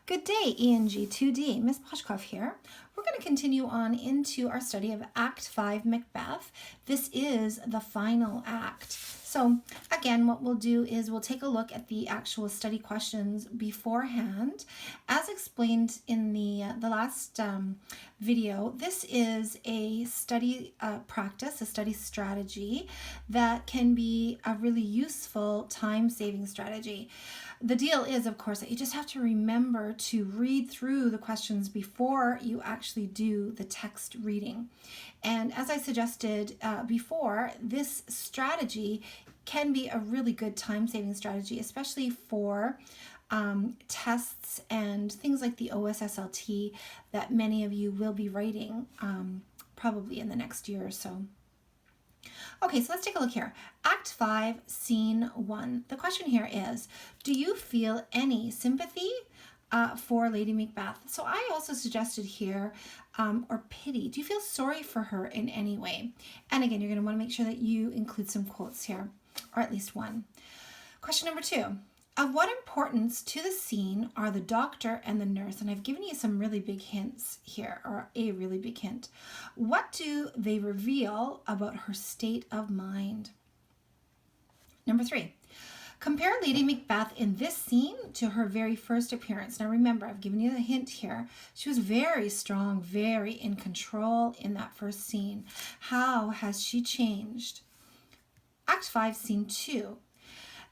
Good day, ENG2D. Miss Boshcoff here. We're going to continue on into our study of Act 5, Macbeth. This is the final act. So again, what we'll do is we'll take a look at the actual study questions beforehand. As explained in the last video, this is a study practice, a study strategy that can be a really useful time-saving strategy. The deal is, of course, that you just have to remember to read through the questions before you actually do the text reading. And as I suggested before, this strategy can be a really good time-saving strategy, especially for tests and things like the OSSLT that many of you will be writing probably in the next year or so. Okay, so let's take a look here. Act 5, Scene 1. The question here is, do you feel any sympathy for Lady Macbeth? So I also suggested here, or pity. Do you feel sorry for her in any way? And again, you're going to want to make sure that you include some quotes here, or at least one. Question number 2. Of what importance to the scene are the doctor and the nurse? And I've given you some really big hints here, or a really big hint. What do they reveal about her state of mind? Number 3. Compare Lady Macbeth in this scene to her very first appearance. Now remember, I've given you a hint here. She was very strong, very in control in that first scene. How has she changed? Act 5, Scene 2.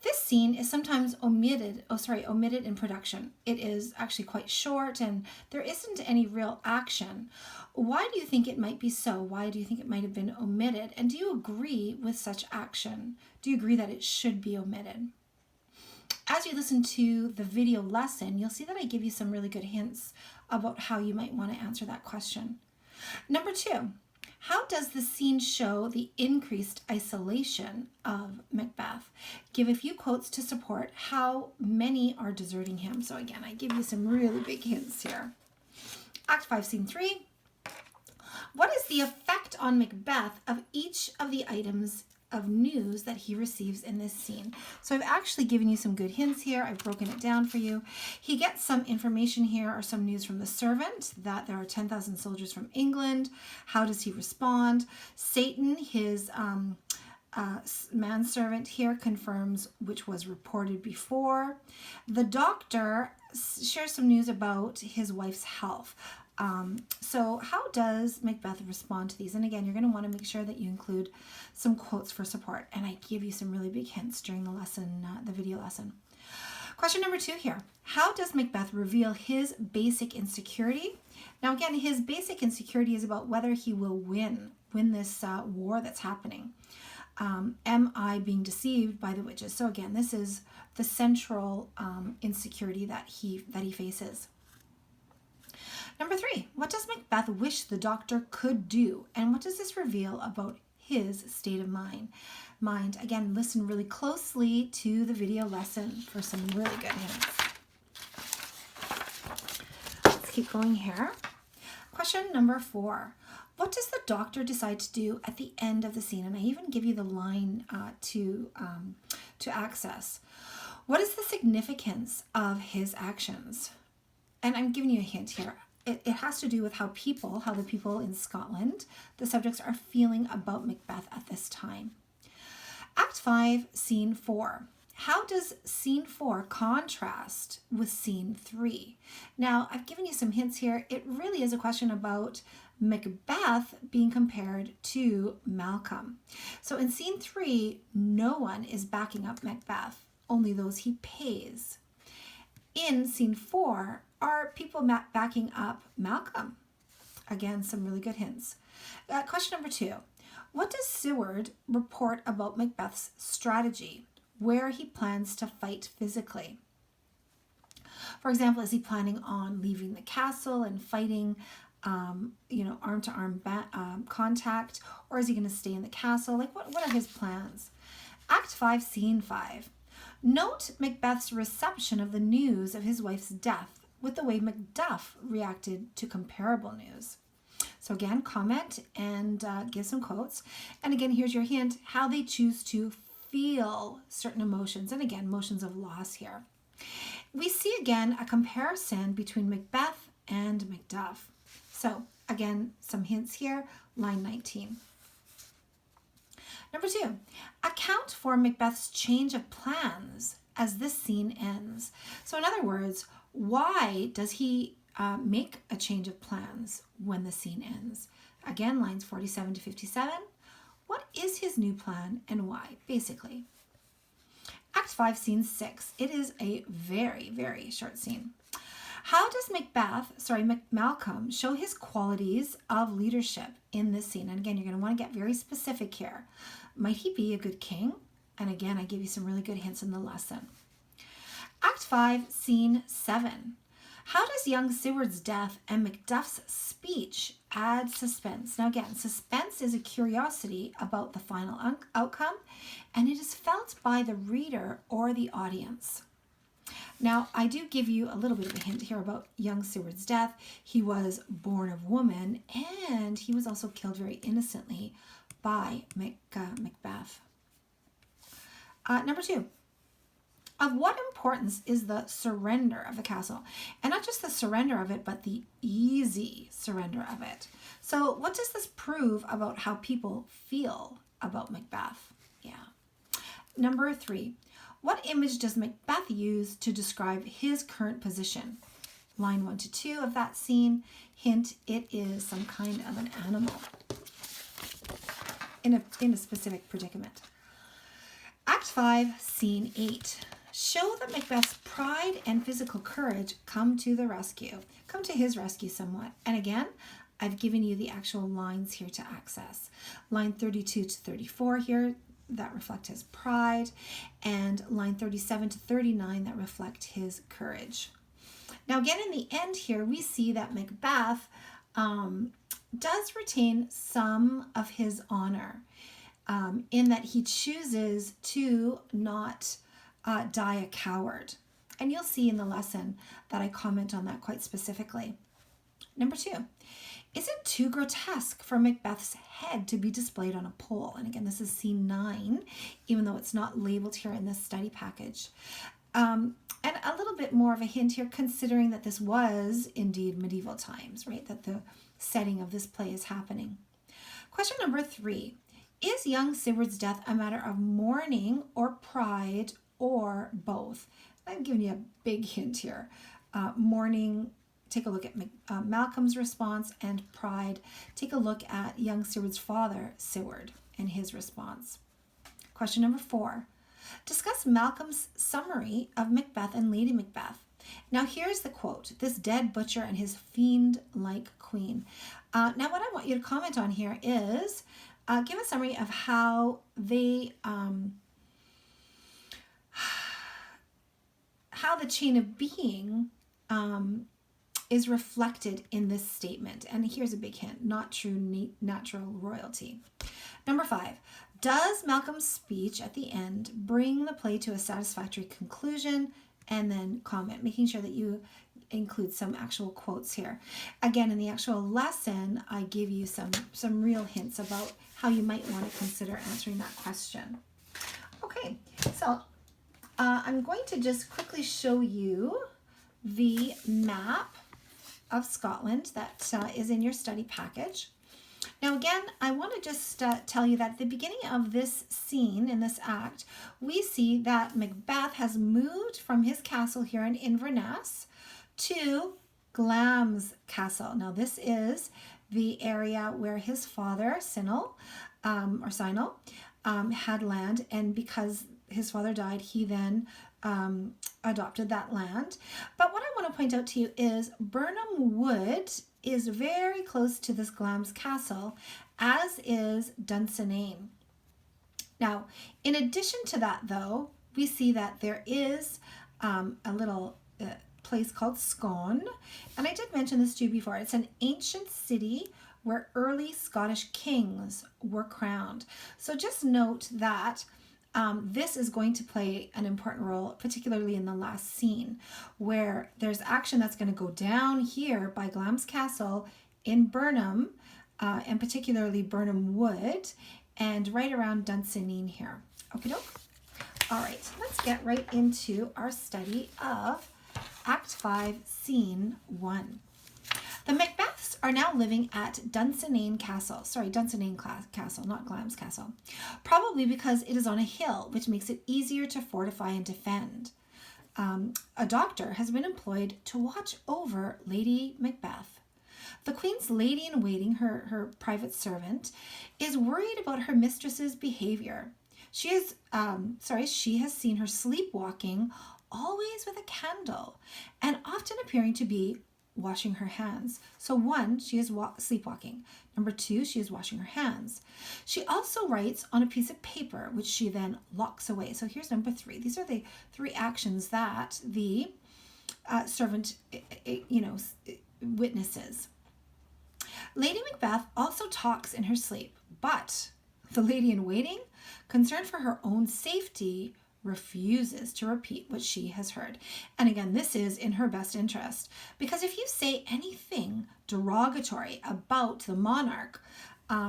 This scene is sometimes omitted in production. It is actually quite short and there isn't any real action. Why do you think it might be so? Why do you think it might have been omitted? And do you agree with such action? Do you agree that it should be omitted? As you listen to the video lesson, you'll see that I give you some really good hints about how you might want to answer that question. Number 2. How does the scene show the increased isolation of Macbeth? Give a few quotes to support how many are deserting him. So again, I give you some really big hints here. Act 5, Scene 3. What is the effect on Macbeth of each of the items of news that he receives in this scene? So I've actually given you some good hints here. I've broken it down for you. He gets some information here or some news from the servant that there are 10,000 soldiers from England. How does he respond? Satan, his manservant here, confirms which was reported before. The doctor shares some news about his wife's health. So how does Macbeth respond to these? And again, you're going to want to make sure that you include some quotes for support. And I give you some really big hints during the lesson, the video lesson. Question number 2 here. How does Macbeth reveal his basic insecurity? Now again, his basic insecurity is about whether he will win this war that's happening. Am I being deceived by the witches? So again, this is the central insecurity that he faces. Number 3, what does Macbeth wish the doctor could do? And what does this reveal about his state of mind? Again, listen really closely to the video lesson for some really good hints. Let's keep going here. Question number 4. What does the doctor decide to do at the end of the scene? And I even give you the line to access. What is the significance of his actions? And I'm giving you a hint here. It has to do with how the people in Scotland, the subjects, are feeling about Macbeth at this time. Act 5, Scene 4. How does Scene 4 contrast with Scene 3? Now, I've given you some hints here. It really is a question about Macbeth being compared to Malcolm. So in Scene 3, no one is backing up Macbeth, only those he pays. In Scene 4, are people backing up Malcolm? Again, some really good hints. Question number 2. What does Seward report about Macbeth's strategy, where he plans to fight physically? For example, is he planning on leaving the castle and fighting, arm-to-arm contact, or is he going to stay in the castle? Like, what are his plans? Act 5, Scene 5. Note Macbeth's reception of the news of his wife's death with the way Macduff reacted to comparable news. So again, comment and give some quotes. And again, here's your hint, how they choose to feel certain emotions. And again, emotions of loss here. we see again a comparison between Macbeth and Macduff. So again, some hints here, line 19. Number 2, account for Macbeth's change of plans as this scene ends. So in other words, why does he make a change of plans when the scene ends? Again, lines 47 to 57. What is his new plan and why, basically? Act 5, scene 6. It is a very, very short scene. How does Malcolm show his qualities of leadership in this scene? And again, you're going to want to get very specific here. Might he be a good king? And again, I give you some really good hints in the lesson. Act 5, scene 7. How does young Seward's death and Macduff's speech add suspense? Now again, suspense is a curiosity about the final outcome, and it is felt by the reader or the audience. Now, I do give you a little bit of a hint here about young Seward's death. He was born of woman, and he was also killed very innocently by Macbeth. Number 2. Of what importance is the surrender of the castle? And not just the surrender of it, but the easy surrender of it. So what does this prove about how people feel about Macbeth? Yeah. Number 3. What image does Macbeth use to describe his current position? Line 1 to 2 of that scene. Hint, it is some kind of an animal in a specific predicament. Act 5, scene 8. Show that Macbeth's pride and physical courage come to his rescue somewhat. And again, I've given you the actual lines here to access. Line 32 to 34 here, that reflect his pride, and line 37 to 39 that reflect his courage. Now again, in the end here, we see that Macbeth does retain some of his honor in that he chooses to not die a coward. And you'll see in the lesson that I comment on that quite specifically. Number 2, is it too grotesque for Macbeth's head to be displayed on a pole? And again, this is scene 9, even though it's not labeled here in this study package. And a little bit more of a hint here, considering that this was indeed medieval times, right? That the setting of this play is happening. Question number 3, is young Seward's death a matter of mourning or pride or both? I'm giving you a big hint here. Mourning, take a look at Malcolm's response, and pride, take a look at young Seward's father, Seward, and his response. Question number 4. Discuss Malcolm's summary of Macbeth and Lady Macbeth. Now here's the quote, this dead butcher and his fiend-like queen. Now what I want you to comment on here is give a summary of how they, how the chain of being is reflected in this statement. And here's a big hint, not true natural royalty. Number 5, does Malcolm's speech at the end bring the play to a satisfactory conclusion? And then comment, making sure that you include some actual quotes here. Again, in the actual lesson, I give you some real hints about how you might want to consider answering that question. Okay, so I'm going to just quickly show you the map of Scotland that is in your study package. Now again, I want to just tell you that at the beginning of this scene, in this act, we see that Macbeth has moved from his castle here in Inverness to Glamis Castle. Now this is the area where his father, Sinel, had land, and because his father died, he then adopted that land. But what I want to point out to you is Burnham Wood is very close to this Glamis Castle, as is Dunsinane. Now, in addition to that, though, we see that there is a little place called Scone, and I did mention this to you before. It's an ancient city where early Scottish kings were crowned. So just note that this is going to play an important role, particularly in the last scene, where there's action that's going to go down here by Glamis Castle in Burnham, and particularly Burnham Wood, and right around Dunsinane here. Okie doke. All right, let's get right into our study of Act 5, Scene 1. The Macbeths are now living at Dunsinane Castle. Sorry, Dunsinane Castle, not Glamis Castle. Probably because it is on a hill, which makes it easier to fortify and defend. A doctor has been employed to watch over Lady Macbeth. The Queen's lady-in-waiting, her private servant, is worried about her mistress's behavior. She has seen her sleepwalking, always with a candle, and often appearing to be washing her hands. So 1, she is sleepwalking. Number 2, she is washing her hands. She also writes on a piece of paper, which she then locks away. So here's number 3. These are the 3 actions that the servant, witnesses. Lady Macbeth also talks in her sleep, but the lady-in-waiting, concerned for her own safety, refuses to repeat what she has heard. And again, this is in her best interest, because if you say anything derogatory about the monarch,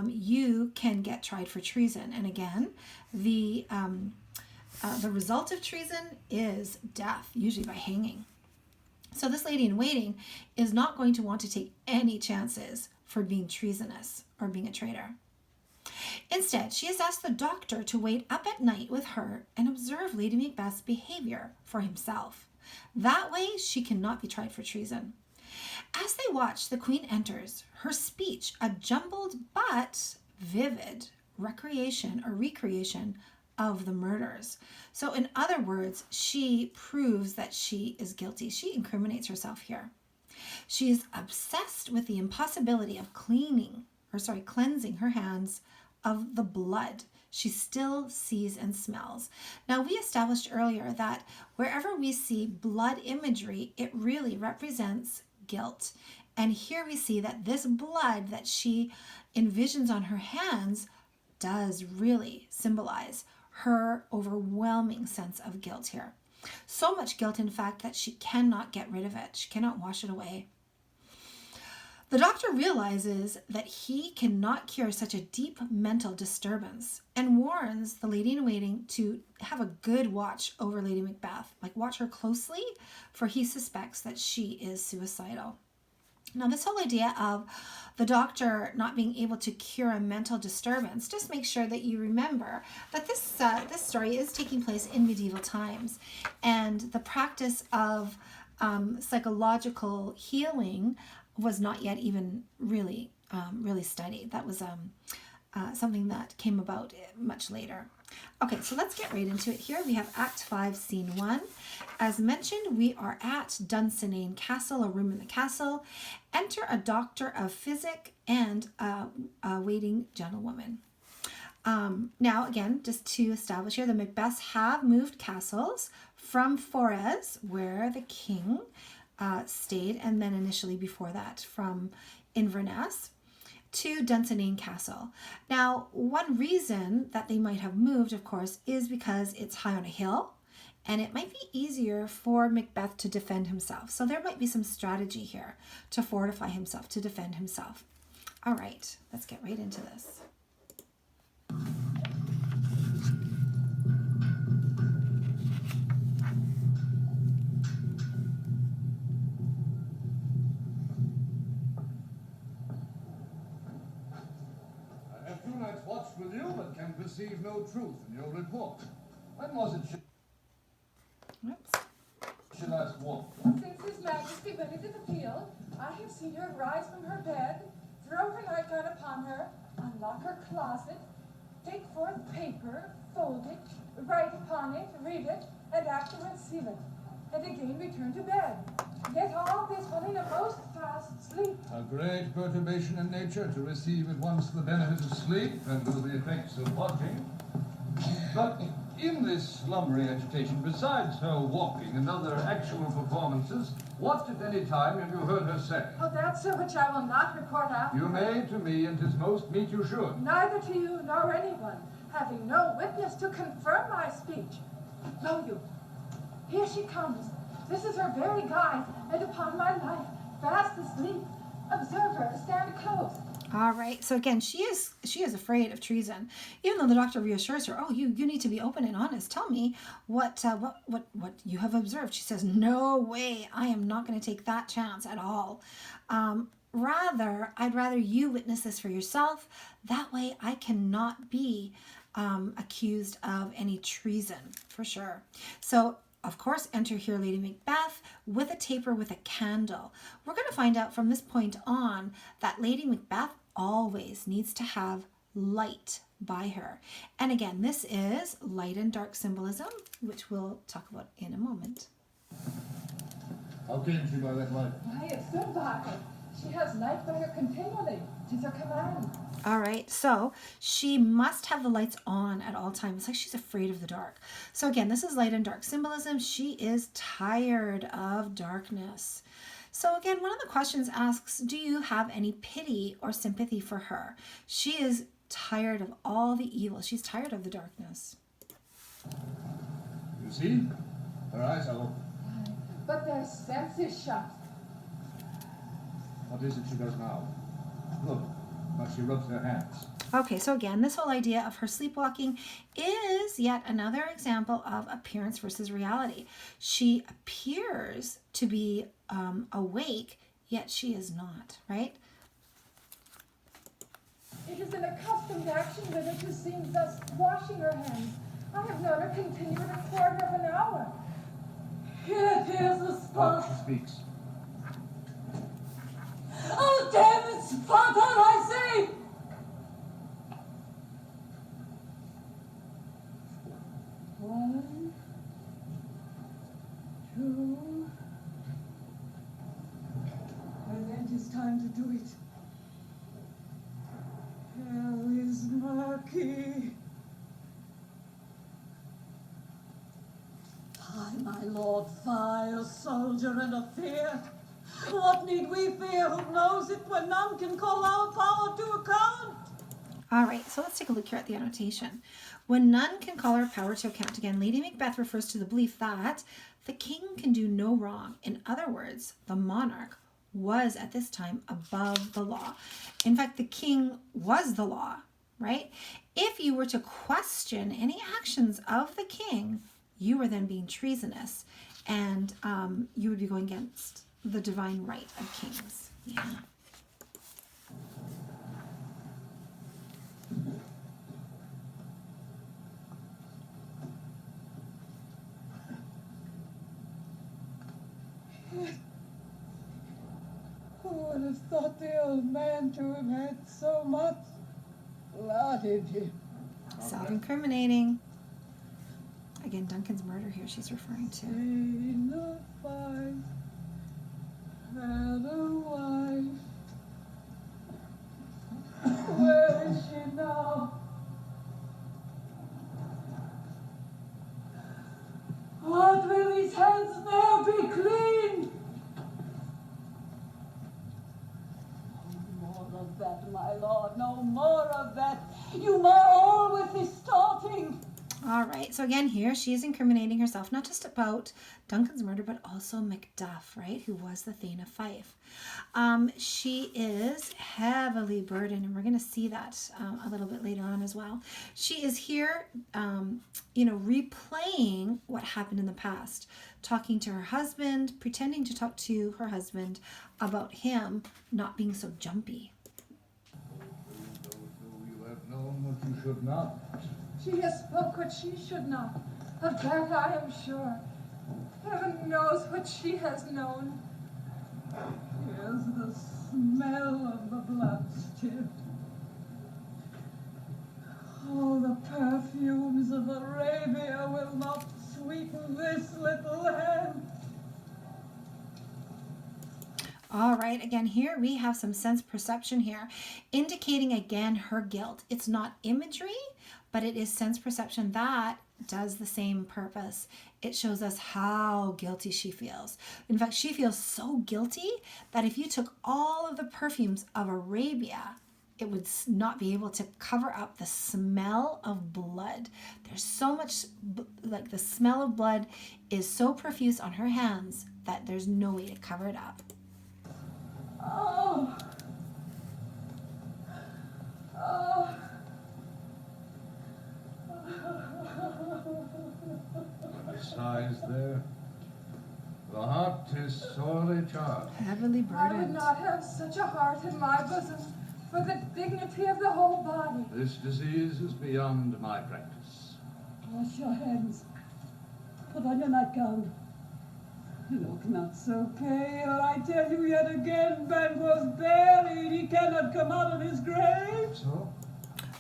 you can get tried for treason. And again, the result of treason is death, usually by hanging. So this lady-in-waiting is not going to want to take any chances for being treasonous or being a traitor. Instead, she has asked the doctor to wait up at night with her and observe Lady Macbeth's behavior for himself. That way, she cannot be tried for treason. As they watch, the Queen enters, her speech a jumbled but vivid recreation of the murders. So in other words, she proves that she is guilty. She incriminates herself here. She is obsessed with the impossibility of cleansing her hands of the blood she still sees and smells. Now, we established earlier that wherever we see blood imagery, it really represents guilt. And here we see that this blood that she envisions on her hands does really symbolize her overwhelming sense of guilt here. So much guilt, in fact, that she cannot get rid of it. She cannot wash it away. The doctor realizes that he cannot cure such a deep mental disturbance and warns the lady-in-waiting to have a good watch over Lady Macbeth, watch her closely, for he suspects that she is suicidal. Now, this whole idea of the doctor not being able to cure a mental disturbance, just make sure that you remember that this story is taking place in medieval times, and the practice of psychological healing was not yet even really studied. That was something that came about much later. Okay, so let's get right into it here. We have Act 5, Scene 1. As mentioned, we are at Dunsinane Castle, a room in the castle. Enter a doctor of physic and a waiting gentlewoman. Now, again, just to establish here, the Macbeths have moved castles from Forres, where the king stayed, and then initially before that from Inverness, to Dunsinane Castle. Now, one reason that they might have moved, of course, is because it's high on a hill, and it might be easier for Macbeth to defend himself. So there might be some strategy here to fortify himself, to defend himself. All right, let's get right into this. Watched with you, but can perceive no truth in your report. When was it she last walked? Since His Majesty went into the field, I have seen her rise from her bed, throw her nightgown upon her, unlock her closet, take forth paper, fold it, write upon it, read it, and afterwards seal it, and again return to bed. Yet all this while in a most fast sleep. A great perturbation in nature to receive at once the benefit of sleep and all the effects of watching. But in this slumbering agitation, besides her walking and other actual performances, what at any time have you heard her say? Oh, that, sir, which I will not report after. You may to me, and 'tis most meet you should. Neither to you nor anyone, having no witness to confirm my speech. Lo you, here she comes. This is her very guise, and upon my life, fast asleep. Observe her, stand close. All right. So again, she is afraid of treason, even though the doctor reassures her, "Oh, you need to be open and honest. Tell me what you have observed." She says, "No way. I am not going to take that chance at all. I'd rather you witness this for yourself. That way, I cannot be accused of any treason for sure." So. Of course, enter here Lady Macbeth with a taper with a candle. We're going to find out from this point on that Lady Macbeth always needs to have light by her. And again, this is light and dark symbolism, which we'll talk about in a moment. How came she by that light? Why, it's so dark. She has light by her continually. 'Tis her command. All right, so she must have the lights on at all times. It's like she's afraid of the dark. So again, this is light and dark symbolism. She is tired of darkness. So again, one of the questions asks, do you have any pity or sympathy for her? She is tired of all the evil. She's tired of the darkness. You see? Her eyes are open. But their sense is shut. What is it she does now? Look, how she rubs her hands. Okay, so again, this whole idea of her sleepwalking is yet another example of appearance versus reality. She appears to be awake, yet she is not, right? It is an accustomed action with her to seem thus washing her hands. I have known her continue it a quarter of an hour. Here, here's the spot. She speaks. Oh, damn it, spot on, I say! One, two, and then 'tis time to do it. Hell is murky. Fie, my lord, fie, a soldier and a fear. What need we fear who knows it when none can call our power to account? All right, so let's take a look here at the annotation. When none can call her power to account, again, Lady Macbeth refers to the belief that the king can do no wrong. In other words, the monarch was at this time above the law. In fact, the king was the law, right? If you were to question any actions of the king, you were then being treasonous, and you would be going against the divine right of kings. Yeah. Who would have thought the old man to have had so much blood in him? Self-incriminating. Again, Duncan's murder here she's referring to. In a fight, had a wife. Where is she now? What will his hands now be clean? No more of that, my lord, no more of that. You mar all with his starting. All right, so again here she is incriminating herself, not just about Duncan's murder, but also Macduff, right, who was the Thane of Fife. She is heavily burdened, and we're going to see that a little bit later on as well. She is here, replaying what happened in the past, talking to her husband, pretending to talk to her husband about him not being so jumpy. You have known what you should not. She has spoke what she should not. Of that I am sure. Heaven knows what she has known. Here's the smell of the blood still. Oh, the perfumes of Arabia will not sweeten this little hand. All right, again, here we have some sense perception here, indicating again her guilt. It's not imagery, but it is sense perception that does the same purpose. It shows us how guilty she feels. In fact, she feels so guilty that if you took all of the perfumes of Arabia, it would not be able to cover up the smell of blood. There's so much, like the smell of blood is so profuse on her hands that there's no way to cover it up. Oh, sighs there. The heart is sorely charged. Heavily I would burdened. not have such a heart in my bosom for the dignity of the whole body. This disease is beyond my practice. Wash your hands. Put on your nightgown. Look not so pale. I tell you yet again, Banquo's buried. He cannot come out of his grave. So?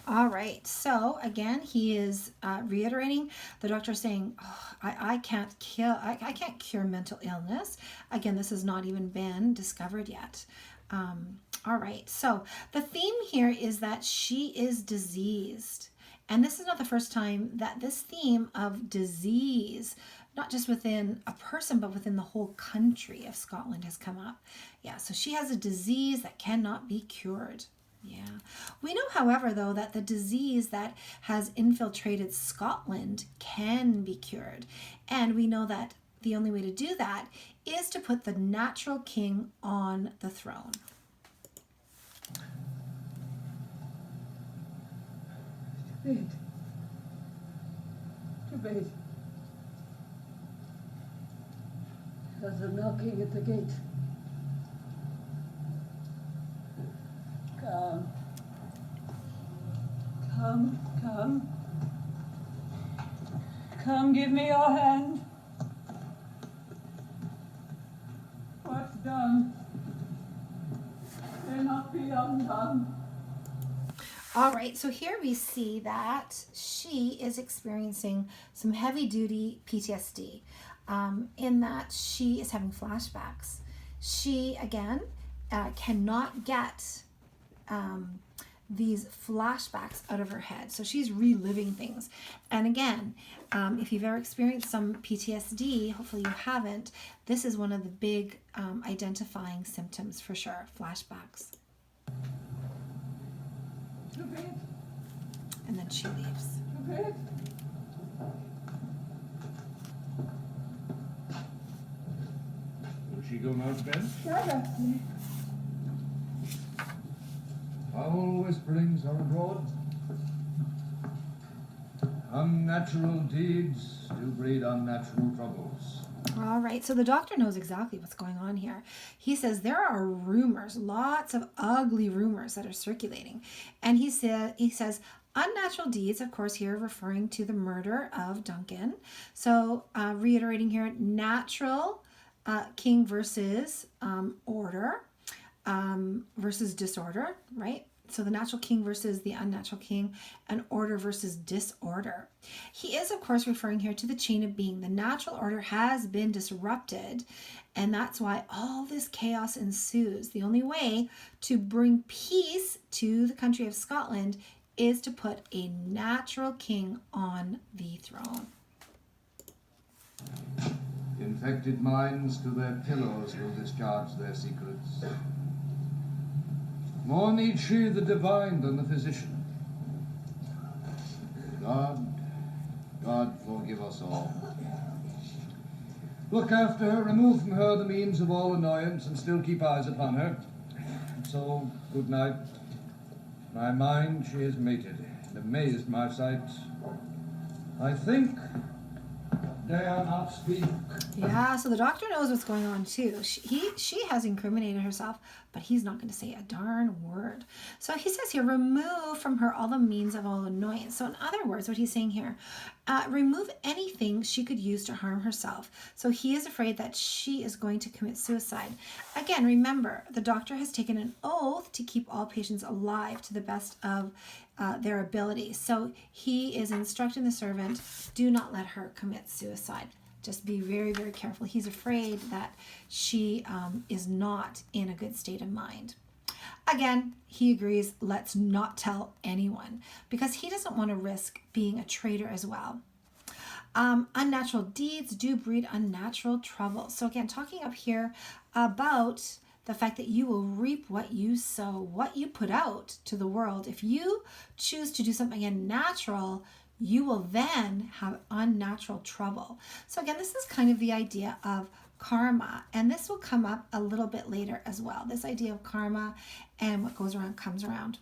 All right. So again, he is reiterating. The doctor saying, oh, I can't cure mental illness. Again, this has not even been discovered yet. All right. So the theme here is that she is diseased. And this is not the first time that this theme of disease, not just within a person, but within the whole country of Scotland has come up. Yeah, so she has a disease that cannot be cured. Yeah. We know, however, though, that the disease that has infiltrated Scotland can be cured. And we know that the only way to do that is to put the natural king on the throne. Bed. To bed. There's a knocking at the gate. Come. Come. Come, give me your hand. What's done cannot be undone. All right, so here we see that she is experiencing some heavy-duty PTSD in that she is having flashbacks. She, again, cannot get these flashbacks out of her head. So she's reliving things. And again, if you've ever experienced some PTSD, hopefully you haven't, this is one of the big identifying symptoms for sure, flashbacks. To bed. And then she leaves. To bed. Will she go now to bed? Directly. Foul whisperings are abroad. Unnatural deeds do breed unnatural troubles. All right, so the doctor knows exactly what's going on here. He says there are rumors, lots of ugly rumors that are circulating. And he says unnatural deeds, of course, here referring to the murder of Duncan. So reiterating here, natural king versus order versus disorder, right? So the natural king versus the unnatural king, and order versus disorder. He is, of course, referring here to the chain of being. The natural order has been disrupted, and that's why all this chaos ensues. The only way to bring peace to the country of Scotland is to put a natural king on the throne. Infected minds to their pillows will discharge their secrets. More need she the divine than the physician. God forgive us all. Look after her, remove from her the means of all annoyance, and still keep eyes upon her. So, good night. My mind she has mated, and amazed my sight. I think, dare not speak. Yeah, so the doctor knows what's going on too. She has incriminated herself, but he's not going to say a darn word. So he says here, remove from her all the means of all annoyance. So in other words, what he's saying here, remove anything she could use to harm herself. So he is afraid that she is going to commit suicide. Again, remember, the doctor has taken an oath to keep all patients alive to the best of their ability. So he is instructing the servant, do not let her commit suicide. Just be very, very careful. He's afraid that she is not in a good state of mind. Again, he agrees, let's not tell anyone, because he doesn't want to risk being a traitor as well. Unnatural deeds do breed unnatural trouble. So again, talking up here about the fact that you will reap what you sow, what you put out to the world. If you choose to do something unnatural, you will then have unnatural trouble. So again, this is kind of the idea of karma, and this will come up a little bit later as well. This idea of karma and what goes around comes around.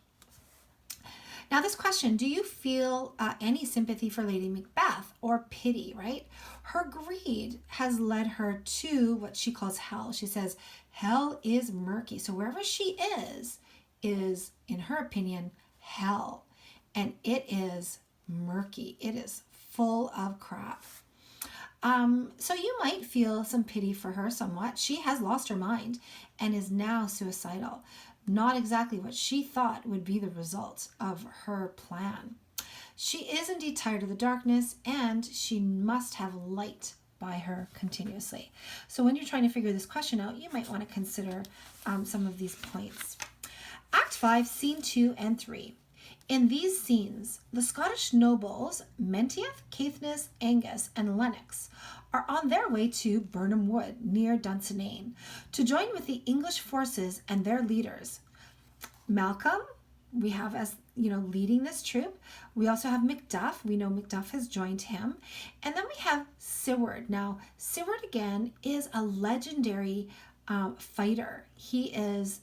Now this question, do you feel any sympathy for Lady Macbeth or pity, right? Her greed has led her to what she calls hell. She says hell is murky. So wherever she is, in her opinion, hell. And it is murky. It is full of crap. So you might feel some pity for her somewhat. She has lost her mind and is now suicidal. Not exactly what she thought would be the result of her plan. She is indeed tired of the darkness, and she must have light by her continuously. So when you're trying to figure this question out, you might want to consider some of these points. Act 5, Scene 2 and 3. In these scenes, the Scottish nobles, Menteith, Caithness, Angus, and Lennox, are on their way to Birnam Wood, near Dunsinane, to join with the English forces and their leaders. Malcolm, we have as, leading this troop. We also have Macduff. We know Macduff has joined him. And then we have Seward. Now, Seward, again, is a legendary fighter. He is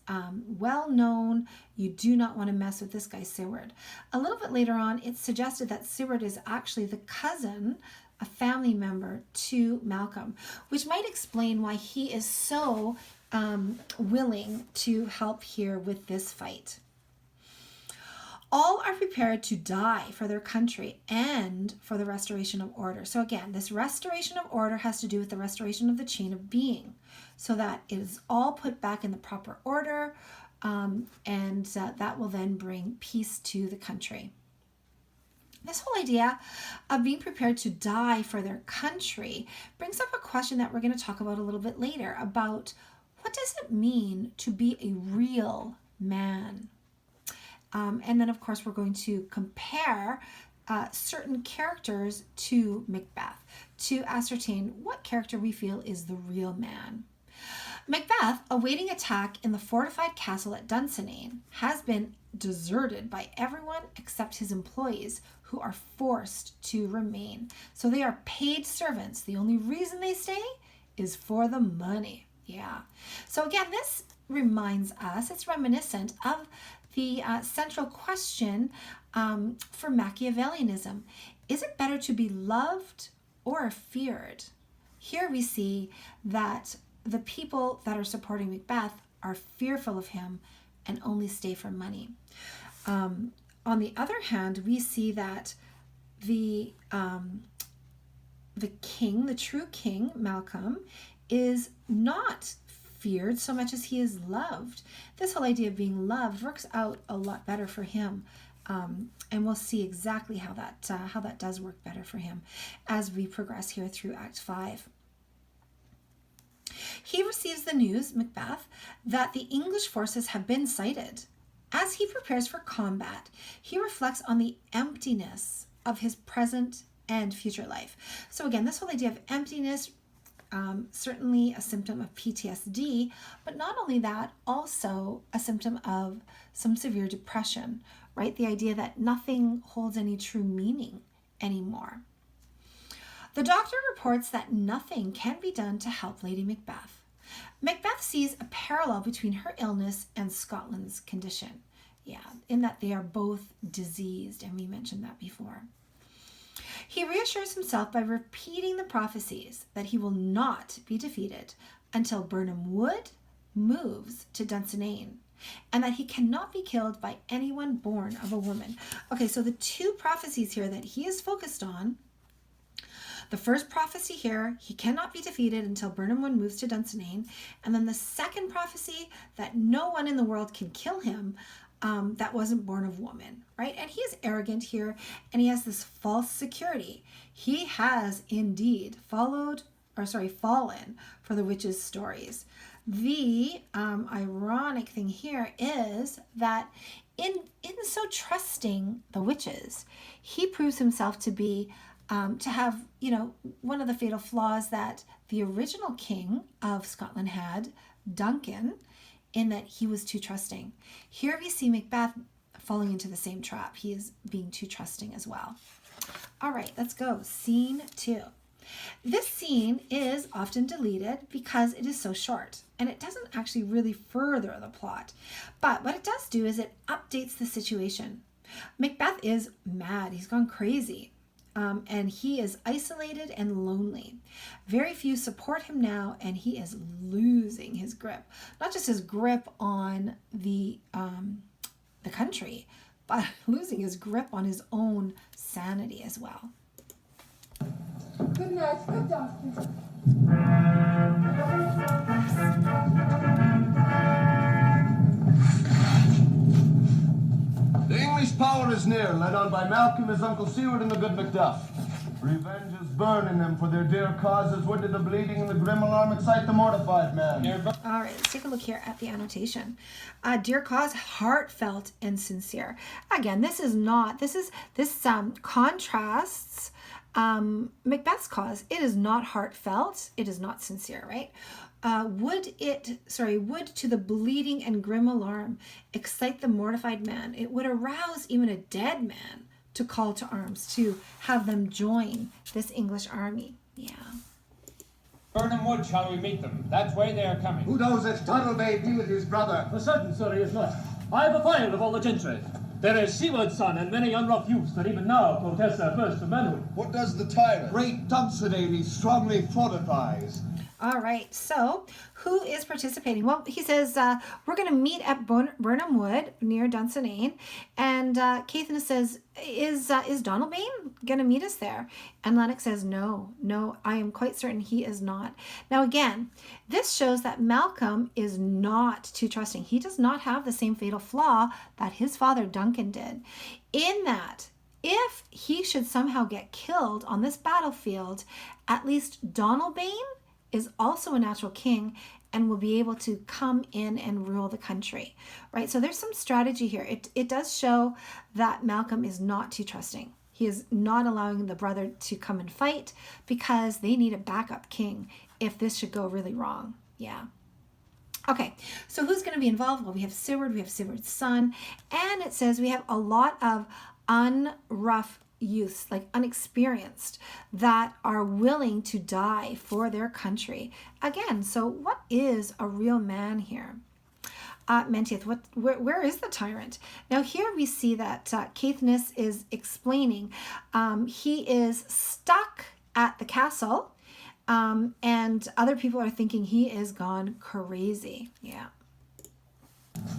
well known. You do not want to mess with this guy, Seward. A little bit later on, it's suggested that Seward is actually the cousin, a family member to Malcolm, which might explain why he is so willing to help here with this fight. All are prepared to die for their country and for the restoration of order. So again, this restoration of order has to do with the restoration of the chain of being, so that it is all put back in the proper order, and that will then bring peace to the country. This whole idea of being prepared to die for their country brings up a question that we're going to talk about a little bit later about what does it mean to be a real man? And then, of course, we're going to compare certain characters to Macbeth to ascertain what character we feel is the real man. Macbeth, awaiting attack in the fortified castle at Dunsinane, has been deserted by everyone except his employees, who are forced to remain. So they are paid servants. The only reason they stay is for the money. Yeah. So again, this reminds us, it's reminiscent of the central question for Machiavellianism. Is it better to be loved or feared? Here we see that the people that are supporting Macbeth are fearful of him and only stay for money. On the other hand, we see that the king, the true king, Malcolm, is not feared so much as he is loved. This whole idea of being loved works out a lot better for him, and we'll see exactly how that does work better for him as we progress here through Act 5. He receives the news, Macbeth, that the English forces have been sighted. As he prepares for combat, he reflects on the emptiness of his present and future life. So again, this whole idea of emptiness, certainly a symptom of PTSD, but not only that, also a symptom of some severe depression, right? The idea that nothing holds any true meaning anymore. The doctor reports that nothing can be done to help Lady Macbeth. Macbeth sees a parallel between her illness and Scotland's condition. Yeah, in that they are both diseased, and we mentioned that before. He reassures himself by repeating the prophecies that he will not be defeated until Birnam Wood moves to Dunsinane, and that he cannot be killed by anyone born of a woman. Okay, so the two prophecies here that he is focused on, the first prophecy here, he cannot be defeated until Birnam Wood moves to Dunsinane, and then the second prophecy that no one in the world can kill him that wasn't born of woman, right? And he is arrogant here, and he has this false security. He has indeed fallen for the witches' stories. The ironic thing here is that in so trusting the witches, he proves himself to be to have, one of the fatal flaws that the original king of Scotland had, Duncan, in that he was too trusting. Here we see Macbeth falling into the same trap. He is being too trusting as well. All right, let's go. Scene 2. This scene is often deleted because it is so short, and it doesn't actually really further the plot. But what it does do is it updates the situation. Macbeth is mad. He's gone crazy. and he is isolated and lonely. Very few support him now, and he is losing his grip. Not just his grip on the country, but losing his grip on his own sanity as well. Good night, good doctor. The English power is near, led on by Malcolm, his uncle Seward, and the good Macduff. Revenge is burning them for their dear causes. When did the bleeding and the grim alarm excite the mortified man? All right, let's take a look here at the annotation. Dear cause, heartfelt and sincere. Again, this contrasts Macbeth's cause. It is not heartfelt. It is not sincere, right? Would to the bleeding and grim alarm excite the mortified man? It would arouse even a dead man to call to arms, to have them join this English army. Yeah. Burnham Wood shall we meet them? That way they are coming. Who knows if Tuttle may be with his brother? For certain, sir, he is not. I have a file of all the gentry. There is Seward's son and many unrough youths that even now protest their first to manhood. What does the tyrant? Great Dunsany he strongly fortifies. All right, so who is participating? Well, he says, we're going to meet at Burnham Wood near Dunsinane. And Caithness says, is Donalbain going to meet us there? And Lennox says, no, I am quite certain he is not. Now, again, this shows that Malcolm is not too trusting. He does not have the same fatal flaw that his father Duncan did. In that, if he should somehow get killed on this battlefield, at least Donalbain is also a natural king and will be able to come in and rule the country, right? So there's some strategy here. It does show that Malcolm is not too trusting. He is not allowing the brother to come and fight because they need a backup king if this should go really wrong. Yeah. Okay, so who's going to be involved? Well, we have Seward, we have Seward's son, and it says we have a lot of unrough youths, like unexperienced, that are willing to die for their country. Again, so what is a real man here? Menteith, where is the tyrant? Now here we see that Caithness is explaining he is stuck at the castle, and other people are thinking he is gone crazy. Yeah.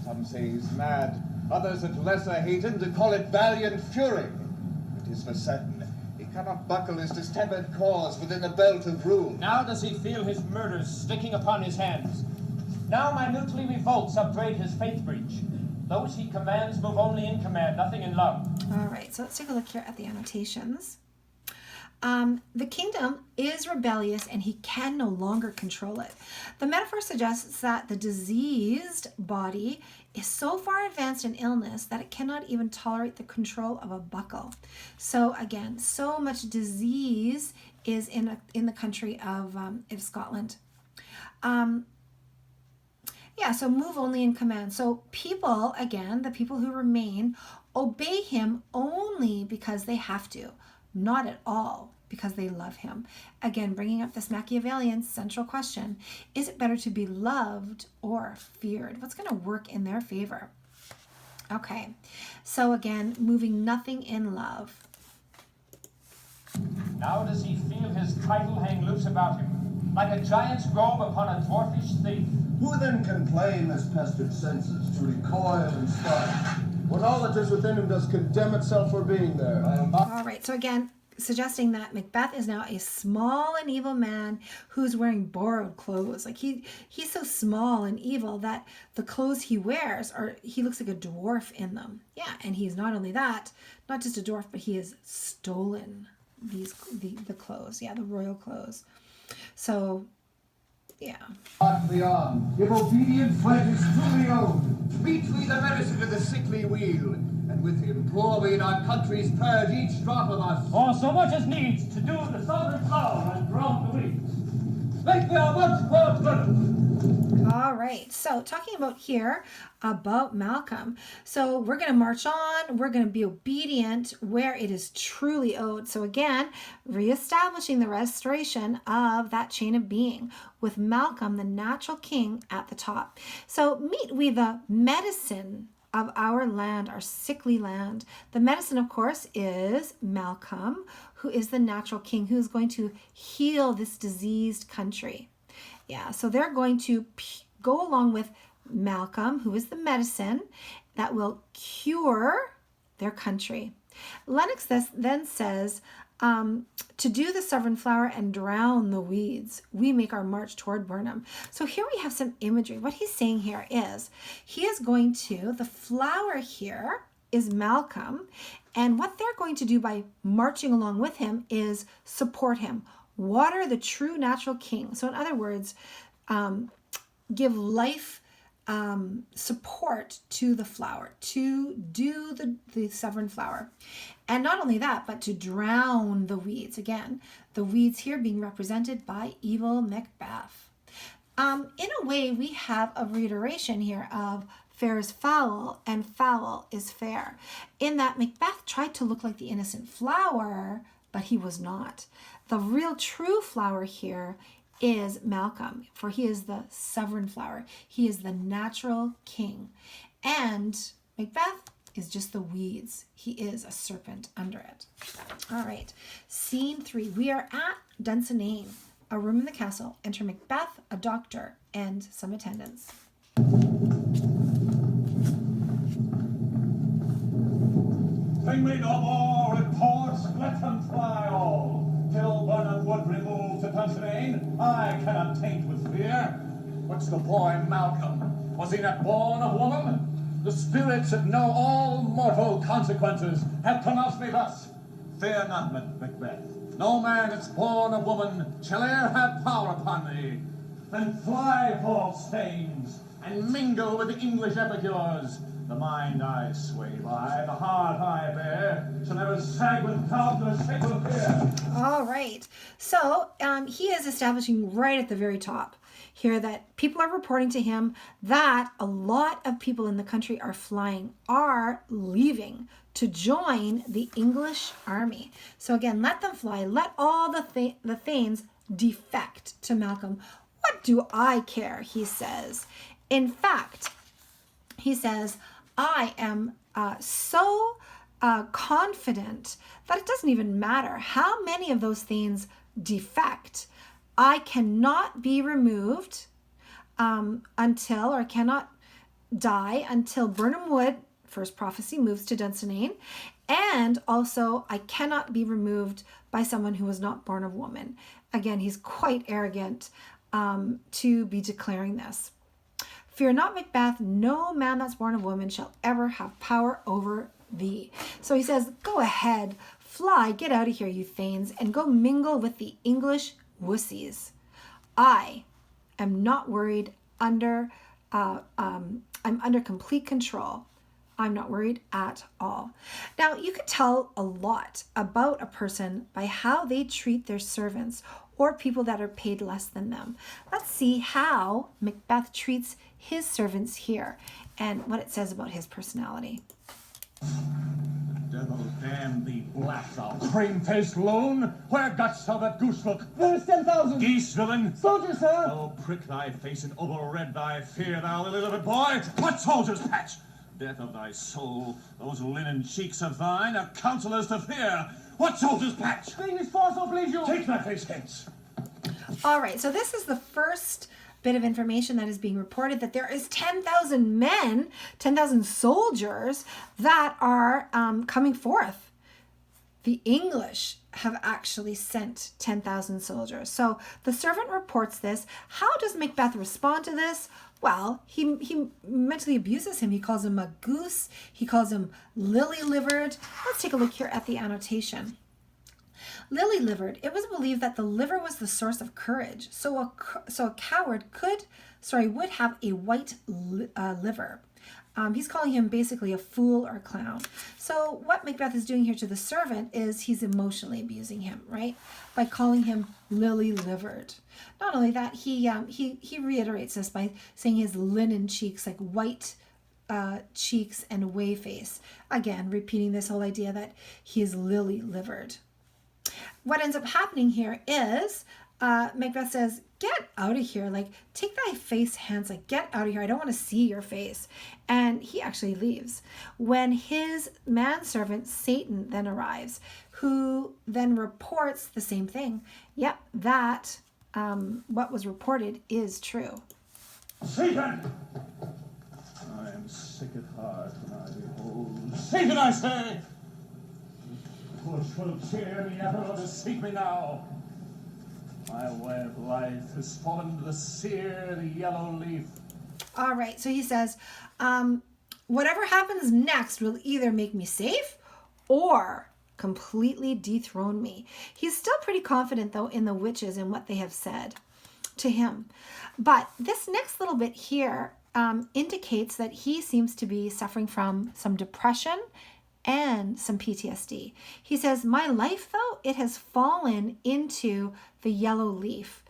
Some say he's mad, others that lesser hated to call it valiant fury. It is for certain he cannot buckle his distempered cause within the belt of rule. Now does he feel his murders sticking upon his hands. Now minutely revolts upbraid his faith breach. Those he commands move only in command, nothing in love. All right, so let's take a look here at the annotations. The kingdom is rebellious and he can no longer control it. The metaphor suggests that the diseased body is so far advanced in illness that it cannot even tolerate the control of a buckle. So again, so much disease is in the country of Scotland. Yeah, so move only in command. So people, again, the people who remain, obey him only because they have to, not at all because they love him. Again, bringing up this Machiavellian central question, is it better to be loved or feared? What's going to work in their favor? Okay, so again, moving nothing in love. Now does he feel his title hang loose about him, like a giant's robe upon a dwarfish thief. Who then can claim his pestered senses to recoil and start, when all that is within him does condemn itself for being there? All right, so again, suggesting that Macbeth is now a small and evil man who's wearing borrowed clothes. Like he's so small and evil that the clothes he wears he looks like a dwarf in them. Yeah, and he's not only that, not just a dwarf, but he has stolen the clothes. Yeah, the royal clothes. So, yeah. Hark the arm, if obedient flesh is truly owed, meet we the medicine of the sickly wheel, and with him pour we in our country's purge each drop of us. Or so much as needs to do the southern plough and drown the weeds. Make we our once for brother. All right, so talking about here about Malcolm. So we're going to march on. We're going to be obedient where it is truly owed. So again, reestablishing the restoration of that chain of being with Malcolm, the natural king, at the top. So meet we the medicine of our land, our sickly land. The medicine, of course, is Malcolm, who is the natural king, who is going to heal this diseased country. Yeah, so they're going to go along with Malcolm, who is the medicine that will cure their country. Lennox then says, to do the sovereign flower and drown the weeds, we make our march toward Burnham. So here we have some imagery. What he's saying here is he is going to, the flower here is Malcolm, and what they're going to do by marching along with him is support him, water the true natural king. So in other words, give life support to the flower, to do the sovereign flower. And not only that, but to drown the weeds. Again, the weeds here being represented by evil Macbeth. In a way, we have a reiteration here of fair is foul and foul is fair, in that Macbeth tried to look like the innocent flower, but he was not. The real true flower here is Malcolm, for he is the sovereign flower. He is the natural king. And Macbeth is just the weeds. He is a serpent under it. All right, scene 3. We are at Dunsinane, a room in the castle. Enter Macbeth, a doctor, and some attendants. Bring me no more reports, let them fly all. Till Burnham would remove to Dunsinane, I cannot taint with fear. What's the boy Malcolm? Was he not born of woman? The spirits that know all mortal consequences have pronounced me thus. Fear not, Macbeth. No man that's born of woman shall e'er have power upon thee. Then fly, false stains, and mingle with the English epicures. The mind I sway by, the heart I bear, shall never sag with doubt nor shake with fear. All right. So he is establishing right at the very top here that people are reporting to him that a lot of people in the country are leaving to join the English army. So again, let them fly. Let all the Thanes defect to Malcolm. What do I care, he says. In fact, he says, I am so confident that it doesn't even matter how many of those Thanes defect. I cannot be removed cannot die until Burnham Wood, first prophecy, moves to Dunsinane. And also, I cannot be removed by someone who was not born of woman. Again, he's quite arrogant to be declaring this. Fear not, Macbeth, no man that's born of woman shall ever have power over thee. So he says, go ahead, fly, get out of here, you Thanes, and go mingle with the English wussies. I am not worried I'm under complete control. I'm not worried at all. Now, you can tell a lot about a person by how they treat their servants or people that are paid less than them. Let's see how Macbeth treats his servants here and what it says about his personality. Devil damn thee, black thou cream-faced loon! Where gotst thou that goose look? There's 10,000. Geese, villain! Soldiers, sir. Oh, prick thy face and over-red thy fear, thou little boy! What soldiers, Patch? Death of thy soul, those linen cheeks of thine are counselors to fear. What soldiers, Patch? English force, so please you. Take thy face hence. All right, so this is the first bit of information that is being reported, that there is 10,000 men, 10,000 soldiers that are coming forth. The English have actually sent 10,000 soldiers. So the servant reports this. How does Macbeth respond to this? Well, he mentally abuses him. He calls him a goose. He calls him lily-livered. Let's take a look here at the annotation. Lily-livered. It was believed that the liver was the source of courage. So a coward would have a white liver. He's calling him basically a fool or a clown. So what Macbeth is doing here to the servant is he's emotionally abusing him, right? By calling him lily-livered. Not only that, he reiterates this by saying his linen cheeks, like white cheeks and a whey face. Again, repeating this whole idea that he is lily-livered. What ends up happening here is Macbeth says, get out of here. Like, take thy face hence. Like, get out of here. I don't want to see your face. And he actually leaves. When his manservant, Satan, then arrives, who then reports the same thing. Yep, that, what was reported is true. Satan! I am sick at heart when I behold Satan, I say! Push will cheer me ever to seek me now. My way of life has fallen to the sere yellow leaf. All right, so he says, whatever happens next will either make me safe or completely dethrone me. He's still pretty confident, though, in the witches and what they have said to him. But this next little bit here indicates that he seems to be suffering from some depression and some PTSD. He says, my life, though, it has fallen into the yellow leaf,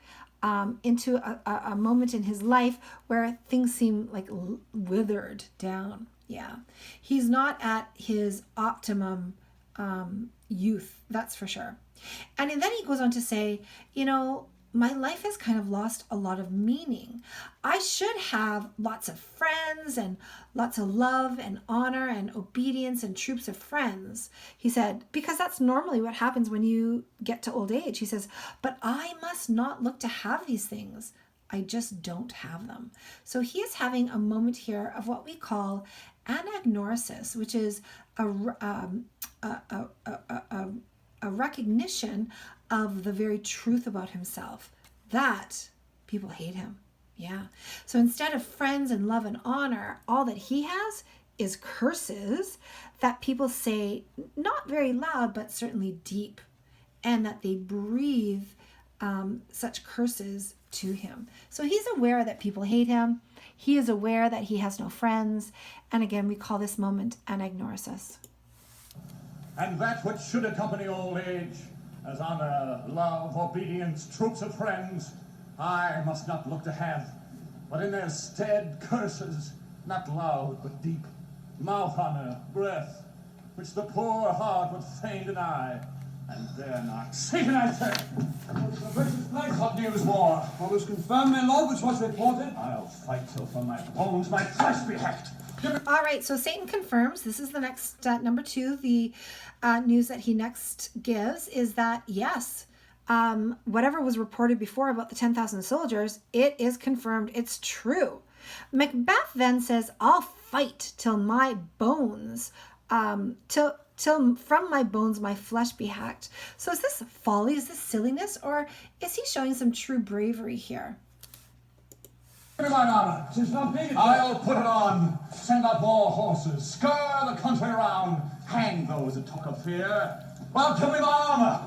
into a moment in his life where things seem like withered down. Yeah. He's not at his optimum youth, that's for sure. And then he goes on to say, you know, my life has kind of lost a lot of meaning. I should have lots of friends and lots of love and honor and obedience and troops of friends, he said, because that's normally what happens when you get to old age. He says, but I must not look to have these things. I just don't have them. So he is having a moment here of what we call Anagnorisis, which is a recognition of the very truth about himself, that people hate him. Yeah. So instead of friends and love and honor, all that he has is curses that people say not very loud, but certainly deep, and that they breathe such curses to him. So he's aware that people hate him. He is aware that he has no friends. And again, we call this moment Anagnorisis. And that which should accompany old age, as honor, love, obedience, troops of friends, I must not look to have, but in their stead curses, not loud but deep, mouth honor, breath, which the poor heart would fain deny, and dare not. Satan, I say! The British place, what news more? Orders confirm, my lord, which was reported. I'll fight till from my bones my flesh be hacked. All right, so Satan confirms, this is the next, number 2, the news that he next gives is that, yes, whatever was reported before about the 10,000 soldiers, it is confirmed, it's true. Macbeth then says, I'll fight till my bones, till from my bones my flesh be hacked. So is this folly, is this silliness, or is he showing some true bravery here? Give me mine armor. 'Tis not needed. I'll put it on. Send out more horses. Scur the country round. Hang those that talk of fear. Well, give me my armor.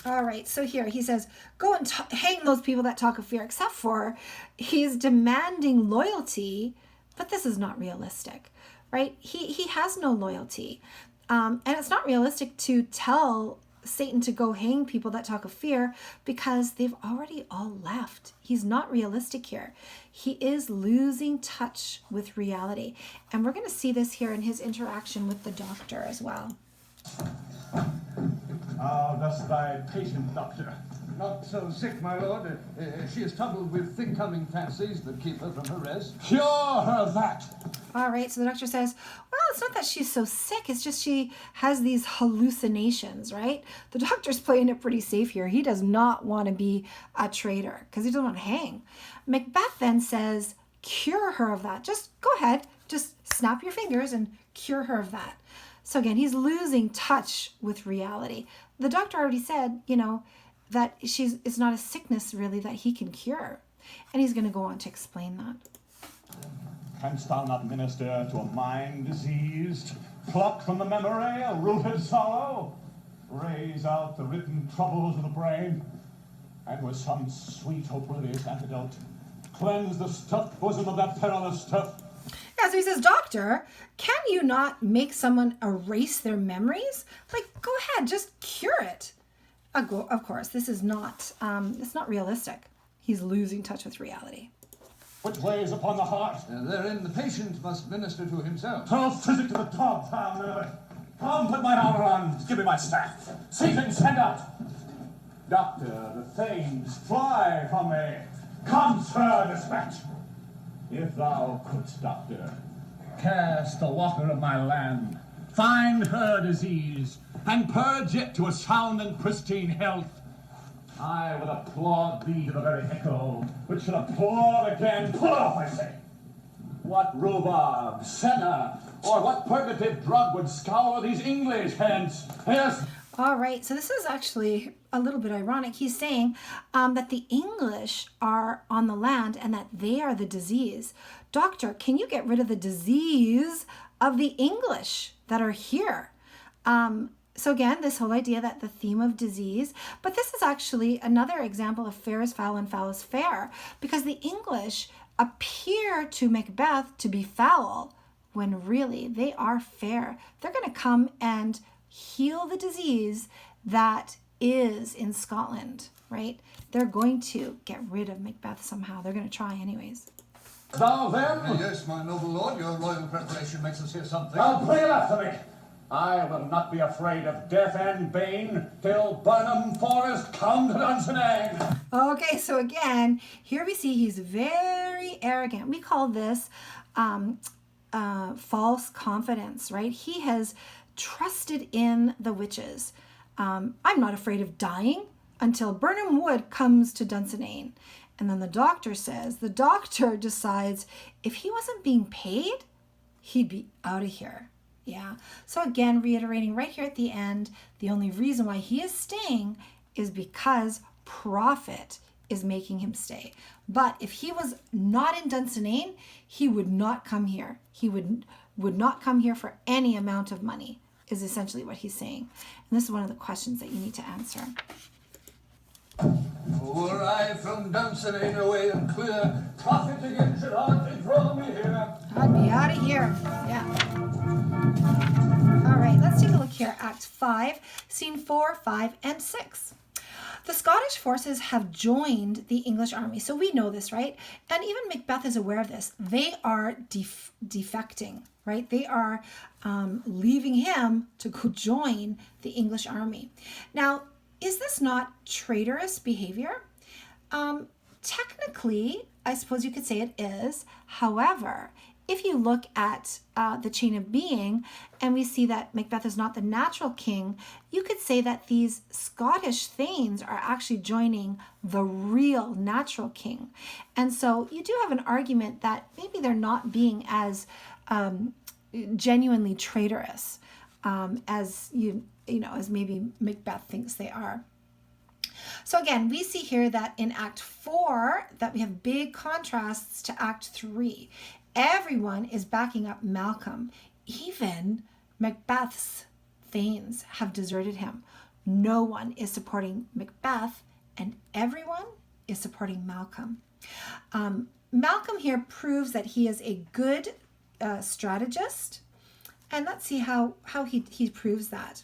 All right, so here he says, go and hang those people that talk of fear, except for he's demanding loyalty, but this is not realistic, right? He has no loyalty. And it's not realistic to tell Satan to go hang people that talk of fear because they've already all left. He's not realistic here. He is losing touch with reality. And we're going to see this here in his interaction with the doctor as well. How dost thy patient, doctor? Not so sick, my lord. She is troubled with thick-coming fancies that keep her from her rest. Cure her of that. All right, so the doctor says, well, it's not that she's so sick, it's just she has these hallucinations, right? The doctor's playing it pretty safe here. He does not want to be a traitor because he doesn't want to hang. Macbeth then says, cure her of that. Just go ahead, just snap your fingers and cure her of that. So again, he's losing touch with reality. The doctor already said, you know, that it's not a sickness really that he can cure. And he's going to go on to explain that. Canst thou not minister to a mind diseased, pluck from the memory a rooted sorrow, raise out the written troubles of the brain, and with some sweet oblivious antidote, cleanse the stuffed bosom of that perilous stuff? Yeah, so he says, doctor, can you not make someone erase their memories? Like, go ahead, just cure it. Of course, this is not, it's not realistic. He's losing touch with reality. Which weighs upon the heart? Therein the patient must minister to himself. Throw physic to the dogs, foul nerve. Come, put my armor on. Give me my staff. Satan, send out. Doctor, the thanes fly from me. Come, sir, dispatch. If thou couldst, doctor, cast the water of my land, find her disease, and purge it to a sound and pristine health, I would applaud thee to the very echo, which should applaud again. Pull off, I say. What rhubarb, senna, or what purgative drug would scour these English hence? Yes. All right, so this is actually a little bit ironic. He's saying that the English are on the land and that they are the disease. Doctor, can you get rid of the disease of the English that are here? So again, this whole idea that the theme of disease, but this is actually another example of fair is foul and foul is fair, because the English appear to Macbeth to be foul when really they are fair. They're going to come and heal the disease that is in Scotland, right? They're going to get rid of Macbeth somehow. They're going to try anyways. Thou then? Yes, my noble lord, your royal preparation makes us hear something. Now pray after me. I will not be afraid of death and bane till Burnham Forest come to Dunsinane. Okay, so again, here we see he's very arrogant. We call this false confidence, right? He has trusted in the witches. I'm not afraid of dying until Burnham Wood comes to Dunsinane. And then the doctor decides if he wasn't being paid, he'd be out of here. Yeah. So again, reiterating right here at the end, the only reason why he is staying is because profit is making him stay. But if he was not in Dunsinane, he would not come here. He would not come here for any amount of money, is essentially what he's saying. And this is one of the questions that you need to answer. Were I from Dunsinane away and clear, profit again should hardly draw me here. I'd be out of here. Yeah. All right, let's take a look here. Act 5, Scene 4, 5, and 6. The Scottish forces have joined the English army. So we know this, right? And even Macbeth is aware of this. They are defecting, right? They are leaving him to go join the English army. Now, is this not traitorous behavior? Technically, I suppose you could say it is. However, if you look at the chain of being and we see that Macbeth is not the natural king, you could say that these Scottish thanes are actually joining the real natural king. And so you do have an argument that maybe they're not being as genuinely traitorous as as maybe Macbeth thinks they are. So again, we see here that in Act 4 that we have big contrasts to Act 3. Everyone is backing up Malcolm. Even Macbeth's thanes have deserted him. No one is supporting Macbeth, and everyone is supporting Malcolm. Malcolm here proves that he is a good strategist, and let's see how he proves that.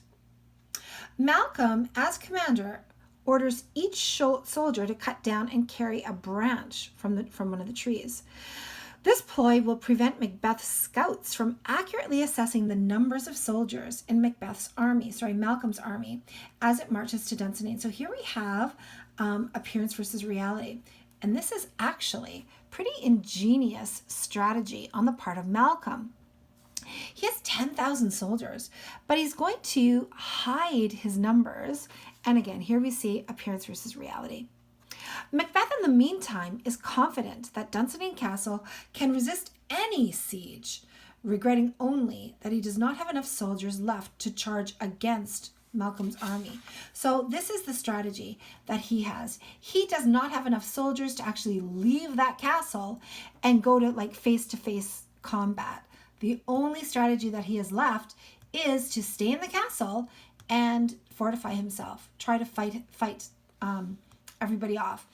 Malcolm, as commander, orders each soldier to cut down and carry a branch from one of the trees. This ploy will prevent Macbeth's scouts from accurately assessing the numbers of soldiers in Malcolm's army, as it marches to Dunsinane. So here we have appearance versus reality. And this is actually pretty ingenious strategy on the part of Malcolm. He has 10,000 soldiers, but he's going to hide his numbers. And again, here we see appearance versus reality. Macbeth, in the meantime, is confident that Dunsinane Castle can resist any siege, regretting only that he does not have enough soldiers left to charge against Malcolm's army. So this is the strategy that he has. He does not have enough soldiers to actually leave that castle and go to face-to-face combat. The only strategy that he has left is to stay in the castle and fortify himself, try to fight everybody off.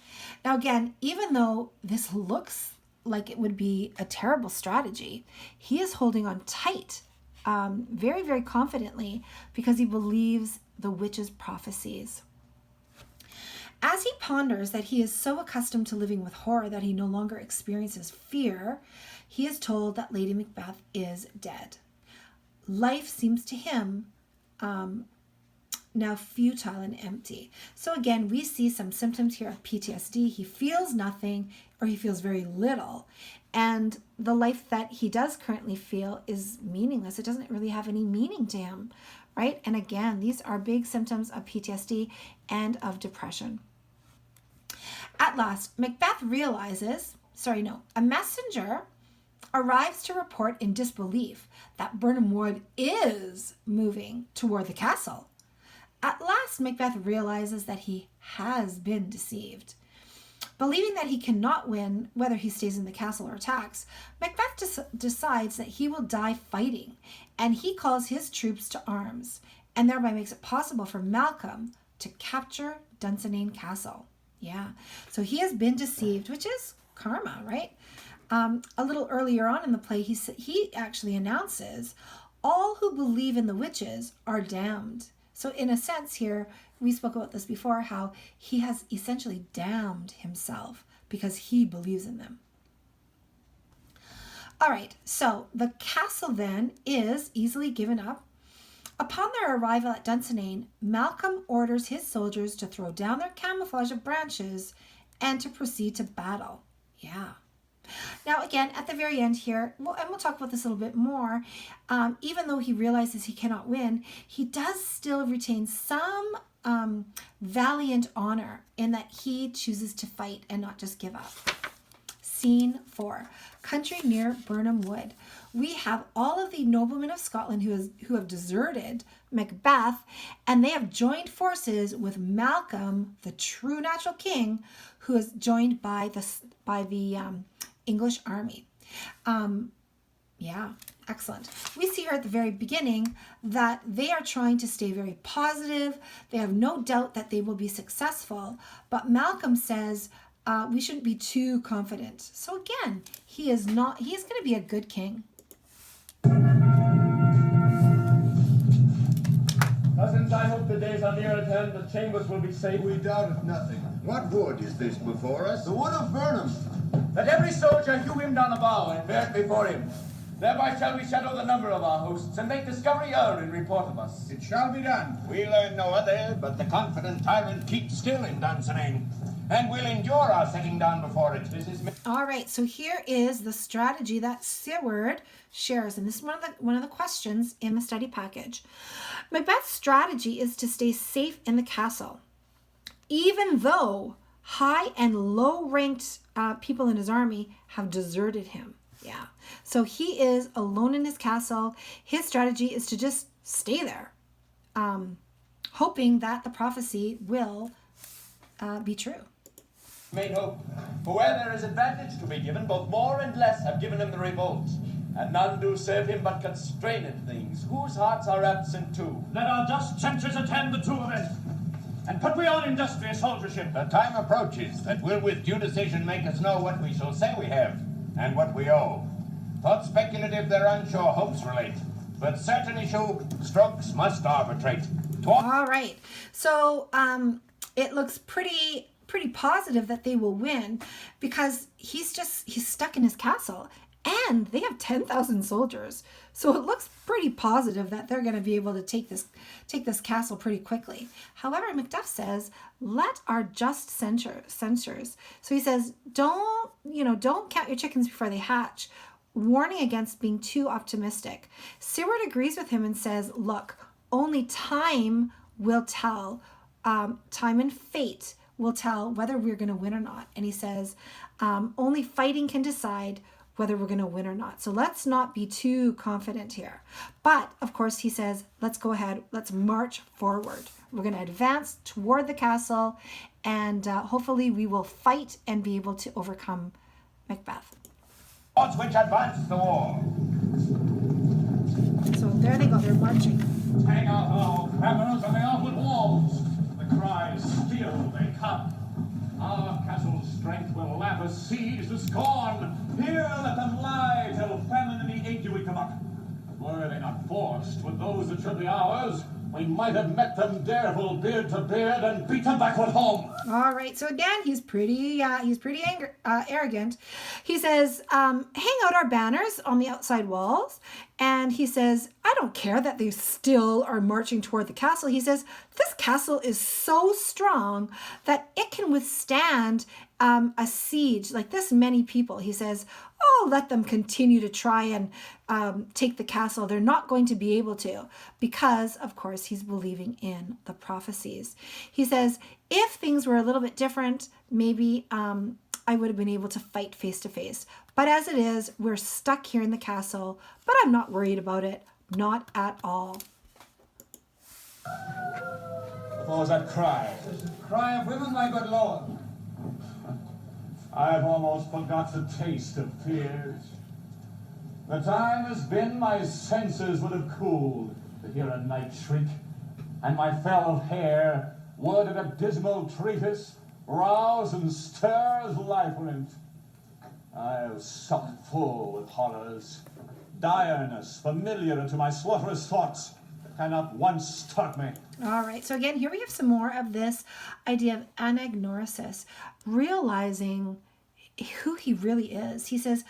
Now again, even though this looks like it would be a terrible strategy, he is holding on tight, very, very confidently, because he believes the witch's prophecies. As he ponders that he is so accustomed to living with horror that he no longer experiences fear, he is told that Lady Macbeth is dead. Life seems to him now futile and empty. So again, we see some symptoms here of PTSD. He feels nothing, or he feels very little. And the life that he does currently feel is meaningless. It doesn't really have any meaning to him, right? And again, these are big symptoms of PTSD and of depression. At last, Macbeth realizes, a messenger arrives to report in disbelief that Birnam Wood is moving toward the castle. At last, Macbeth realizes that he has been deceived. Believing that he cannot win whether he stays in the castle or attacks, Macbeth decides that he will die fighting, and he calls his troops to arms, and thereby makes it possible for Malcolm to capture Dunsinane Castle. Yeah, so he has been deceived, which is karma, right? A little earlier on in the play, he actually announces, all who believe in the witches are damned. So in a sense here, we spoke about this before, how he has essentially damned himself because he believes in them. All right, so the castle then is easily given up. Upon their arrival at Dunsinane, Malcolm orders his soldiers to throw down their camouflage of branches and to proceed to battle. Yeah. Now, again, at the very end here, we'll talk about this a little bit more, even though he realizes he cannot win, he does still retain some valiant honor in that he chooses to fight and not just give up. Scene 4, country near Birnam Wood. We have all of the noblemen of Scotland who have deserted Macbeth, and they have joined forces with Malcolm, the true natural king, who is joined by the English army. Yeah, excellent. We see here at the very beginning that they are trying to stay very positive. They have no doubt that they will be successful, but Malcolm says we shouldn't be too confident. So again, he is going to be a good king. Cousins, I hope the days are near at hand, the chambers will be safe. We doubt nothing. What wood is this before us? The wood of Burnham. Let every soldier hew him down a bough and bear it before him. Thereby shall we shadow the number of our hosts and make discovery early in report of us. It shall be done. We learn no other, but the confident tyrant keeps still in Dunsinane, and will endure our setting down before it. This is all right, so here is the strategy that Seward shares, and this is one of the questions in the study package. Macbeth's strategy is to stay safe in the castle, even though high and low-ranked people in his army have deserted him. Yeah, so he is alone in his castle. His strategy is to just stay there, hoping that the prophecy will be true. Main hope, for where there is advantage to be given, both more and less have given him the revolt, and none do serve him but constrained things, whose hearts are absent too. Let our just censures attend the true event, and put we on industrious soldiership. The time approaches that will with due decision make us know what we shall say we have, and what we owe. Thought speculative their unsure hopes relate, but certain issue strokes must arbitrate. All right, so it looks pretty positive that they will win, because he's stuck in his castle and they have 10,000 soldiers. So it looks pretty positive that they're going to be able to take this castle pretty quickly. However, Macduff says, let our just censors. So he says, don't count your chickens before they hatch, warning against being too optimistic. Seward agrees with him and says, look, only time will tell, time and fate will tell whether we're going to win or not. And he says, only fighting can decide whether we're going to win or not. So let's not be too confident here. But of course, he says, let's go ahead. Let's march forward. We're going to advance toward the castle, and hopefully we will fight and be able to overcome Macbeth. Odds which advance the war. So there they go. They're marching. Hang out our banners on the outward walls. The cries still they come. Our castle's strength will laugh us seas to scorn. Here let them lie till famine and the age we come up. Were they not forced with those that should be ours, We might have met them Daredevil beard to beard and beat them backward home. All right. So again, he's pretty arrogant. He says, hang out our banners on the outside walls. And he says, I don't care that they still are marching toward the castle. He says, this castle is so strong that it can withstand a siege like this many people. He says, oh, let them continue to try and take the castle. They're not going to be able to, because, of course, he's believing in the prophecies. He says, if things were a little bit different, maybe I would have been able to fight face to face. But as it is, we're stuck here in the castle, but I'm not worried about it. Not at all. What was that cry? It's the cry of women, my good lord. I've almost forgot the taste of tears. The time has been my senses would have cooled to hear a night shriek, and my fell of hair worded a dismal treatise, rouse and stir as life went. I've supped full with horrors. Direness, familiar to my slaughterous thoughts, cannot once start me. All right, so again, here we have some more of this idea of Anagnorisis, realizing who he really is. He says,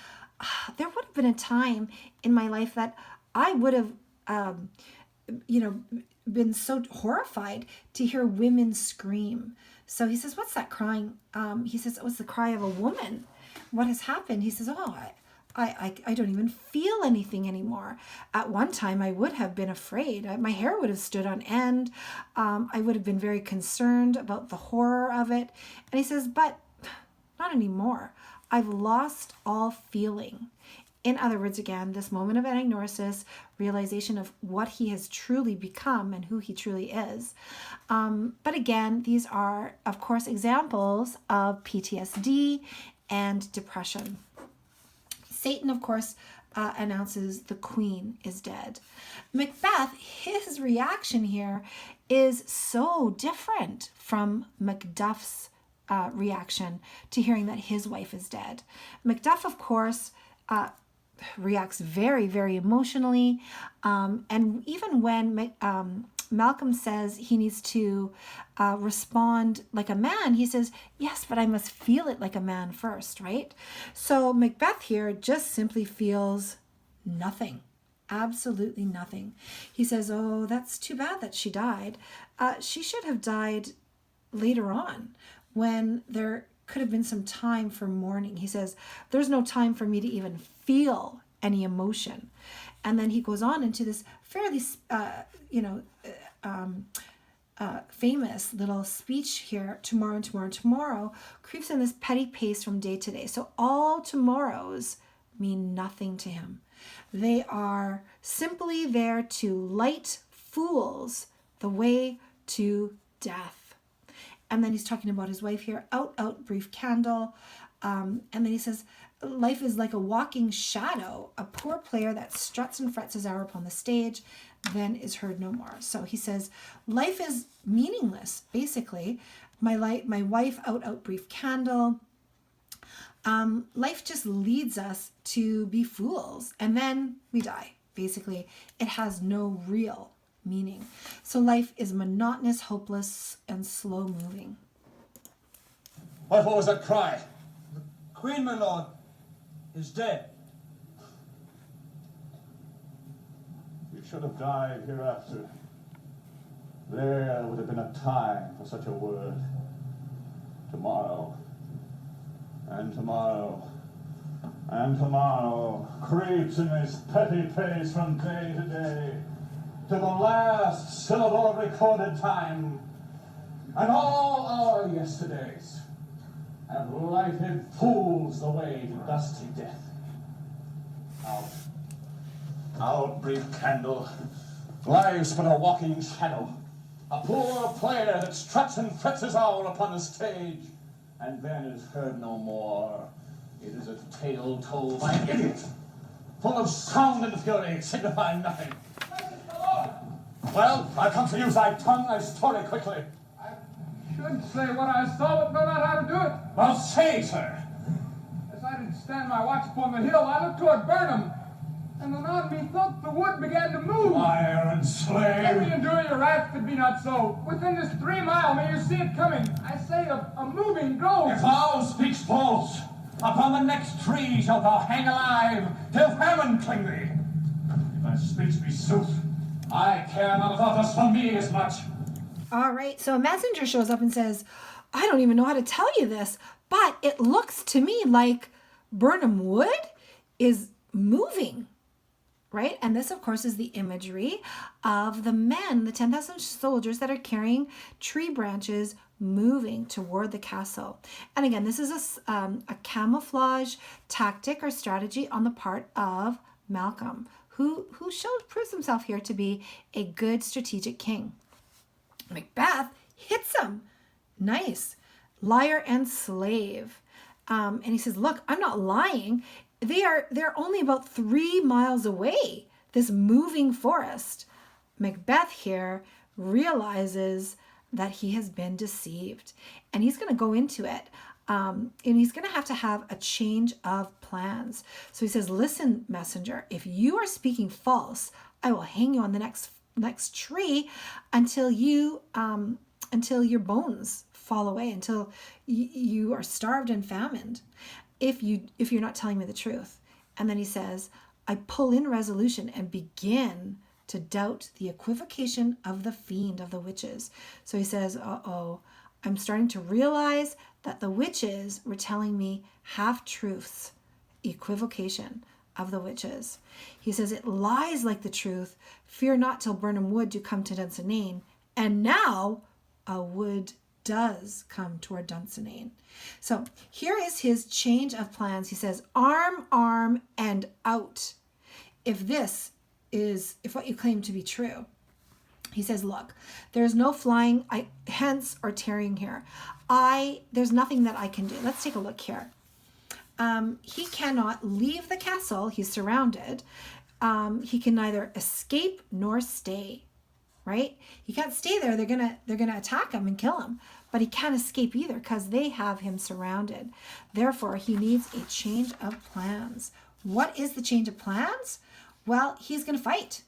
there would have been a time in my life that I would have, been so horrified to hear women scream. So he says, what's that crying? He says, it was the cry of a woman. What has happened? He says, I don't even feel anything anymore. At one time, I would have been afraid. My hair would have stood on end. I would have been very concerned about the horror of it. And he says, but not anymore. I've lost all feeling. In other words, again, this moment of anagnorisis, realization of what he has truly become and who he truly is. But again, these are, of course, examples of PTSD and depression. Satan, of course, announces the queen is dead. Macbeth, his reaction here is so different from Macduff's reaction to hearing that his wife is dead. Macduff, of course, reacts very, very emotionally. And even when Malcolm says he needs to respond like a man, he says, yes, but I must feel it like a man first, right? So Macbeth here just simply feels nothing, absolutely nothing. He says, oh, that's too bad that she died. She should have died later on when there could have been some time for mourning. He says, there's no time for me to even feel any emotion. And then he goes on into this fairly, famous little speech here, tomorrow and tomorrow and tomorrow, creeps in this petty pace from day to day. So all tomorrows mean nothing to him. They are simply there to light fools the way to death. And then he's talking about his wife here, out, brief candle. And then he says, life is like a walking shadow, a poor player that struts and frets his hour upon the stage, then is heard no more. So he says, life is meaningless, basically. My wife, out, brief candle. Life just leads us to be fools, and then we die. Basically, it has no real meaning. So life is monotonous, hopeless, and slow moving. What was that cry? The queen, my lord, is dead. You should have died hereafter. There would have been a time for such a word. Tomorrow, and tomorrow, and tomorrow creeps in this petty pace from day to day, to the last syllable of recorded time, and all our yesterdays have lighted fools the way to dusty death. Out, brief candle. Life's but a walking shadow, a poor player that struts and frets his hour upon the stage, and then is heard no more. It is a tale told by an idiot, full of sound and fury, signifying nothing. Well, I've come to use thy tongue, thy story quickly. I should say what I saw, but know not how to do it. Well, say, sir. As I did stand my watch upon the hill, I looked toward Burnham, and anon methought the wood began to move. Liar and Let me slave. endure your wrath, if it be not so. Within this 3 mile, may you see it coming. I say, a moving ghost. If thou speaks false, upon the next tree shalt thou hang alive, till famine cling thee. If thy speech be sooth, I care not if thou dost for me as much. All right, so a messenger shows up and says, I don't even know how to tell you this, but it looks to me like Burnham Wood is moving, right? And this, of course, is the imagery of the men, the 10,000 soldiers that are carrying tree branches moving toward the castle. And again, this is a camouflage tactic or strategy on the part of Malcolm, who proves himself here to be a good strategic king. Macbeth hits him. Nice. Liar and slave. And he says, look, I'm not lying. They're only about 3 miles away, this moving forest. Macbeth here realizes that he has been deceived, and he's going to go into it. And he's going to have a change of plans. So he says, listen, messenger, if you are speaking false, I will hang you on the next tree until your bones fall away, until you are starved and famine, if you're not telling me the truth. And then he says, I pull in resolution and begin to doubt the equivocation of the fiend, of the witches. So he says, I'm starting to realize that the witches were telling me half-truths, equivocation of the witches. He says, it lies like the truth. Fear not till Burnham Wood do come to Dunsinane. And now a wood does come toward Dunsinane. So here is his change of plans. He says, arm, and out. If what you claim to be true. He says, look, there's no flying hence or tarrying here. There's nothing that I can do. Let's take a look here. He cannot leave the castle. He's surrounded. He can neither escape nor stay, right? He can't stay there. They're gonna attack him and kill him. But he can't escape either because they have him surrounded. Therefore, he needs a change of plans. What is the change of plans? Well, he's going to fight.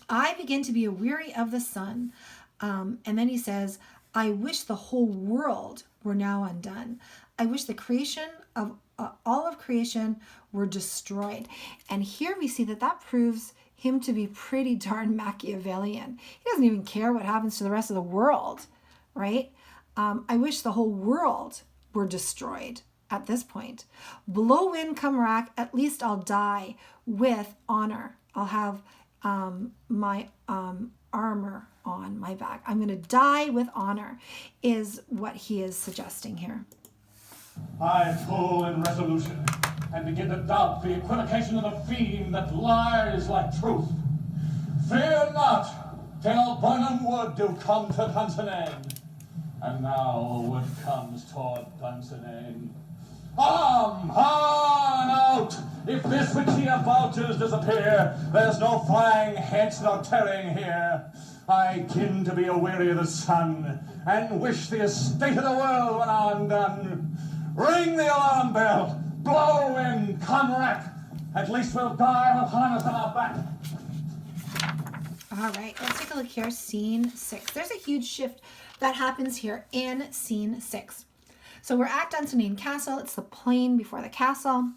I begin to be weary of the sun. And then he says, I wish the whole world were now undone. I wish the creation of all of creation were destroyed. And here we see that proves him to be pretty darn Machiavellian. He doesn't even care what happens to the rest of the world, right? I wish the whole world were destroyed at this point. Blow wind, come rack, at least I'll die with honor. I'll have my armor on my back. I'm going to die with honor, is what he is suggesting here. I pull in resolution and begin to doubt the equivocation of the fiend that lies like truth. Fear not till Burnham Wood do come to Dunsinane. And now a wood comes toward Dunsinane. On and out! If this witchy of vouchers disappear, there's no flying hence nor tarrying here. I kin to be aweary of the sun, and wish the estate of the world were now undone. Ring the alarm bell, blow in, come rack. At least we'll die with harness on our back. All right, let's take a look here. Scene 6. There's a huge shift that happens here in scene 6. So we're at Dunsinane Castle. It's the plain before the castle.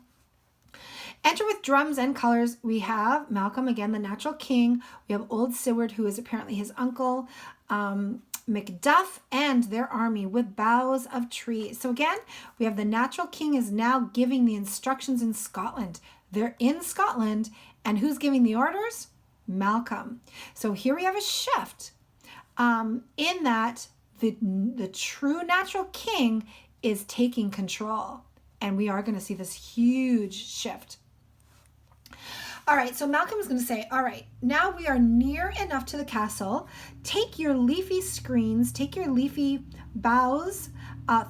Enter with drums and colors. We have Malcolm, again, the natural king. We have old Seward, who is apparently his uncle. Macduff and their army with boughs of trees. So again, we have the natural king is now giving the instructions in Scotland. They're in Scotland, and who's giving the orders? Malcolm. So here we have a shift in that the true natural king is taking control, and we are going to see this huge shift. All right, so Malcolm is going to say, all right, now we are near enough to the castle. Take your leafy screens, take your leafy boughs,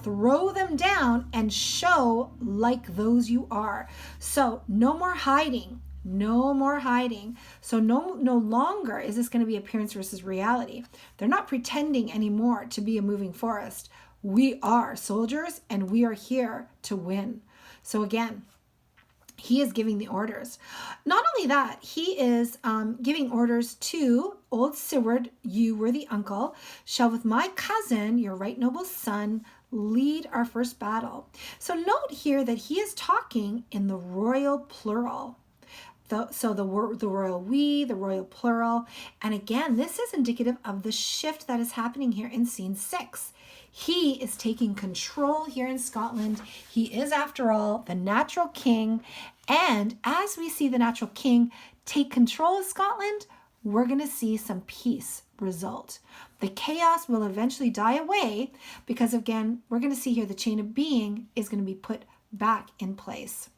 throw them down and show like those you are. So no more hiding, no more hiding. So no longer is this going to be appearance versus reality. They're not pretending anymore to be a moving forest. We are soldiers and we are here to win. So again, He is giving the orders. Not only that, he is giving orders to old Siward, you worthy uncle, shall with my cousin, your right noble son, lead our first battle. So note here that he is talking in the royal plural. The royal we, the royal plural. And again, this is indicative of the shift that is happening here in scene 6. He is taking control here in Scotland. He is, after all, the natural king. And as we see the natural king take control of Scotland, we're going to see some peace result. The chaos will eventually die away because, again, we're going to see here the chain of being is going to be put back in place.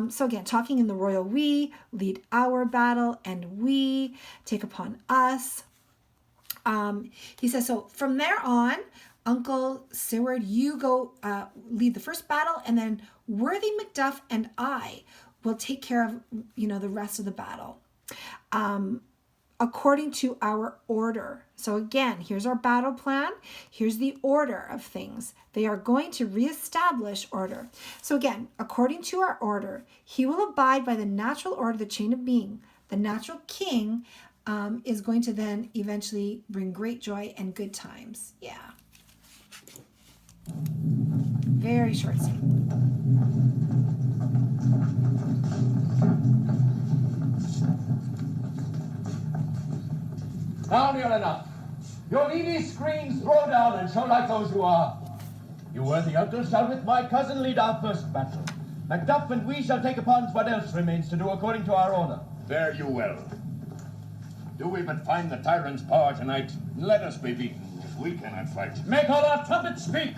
So again, talking in the royal we, lead our battle, and we take upon us. He says, so from there on, Uncle Siward, you go lead the first battle, and then worthy Macduff and I will take care of, the rest of the battle. According to our order. So again, here's our battle plan. Here's the order of things. They are going to reestablish order. So again, according to our order, he will abide by the natural order, the chain of being. The natural king is going to then eventually bring great joy and good times. Yeah. Very short scene. Now near enough. Your needy screens throw down and show like those who are. You worthy uncle shall with my cousin lead our first battle. Macduff and we shall take upon what else remains to do according to our order. Fare you well. Do we but find the tyrant's power tonight, let us be beaten, if we cannot fight. Make all our trumpets speak.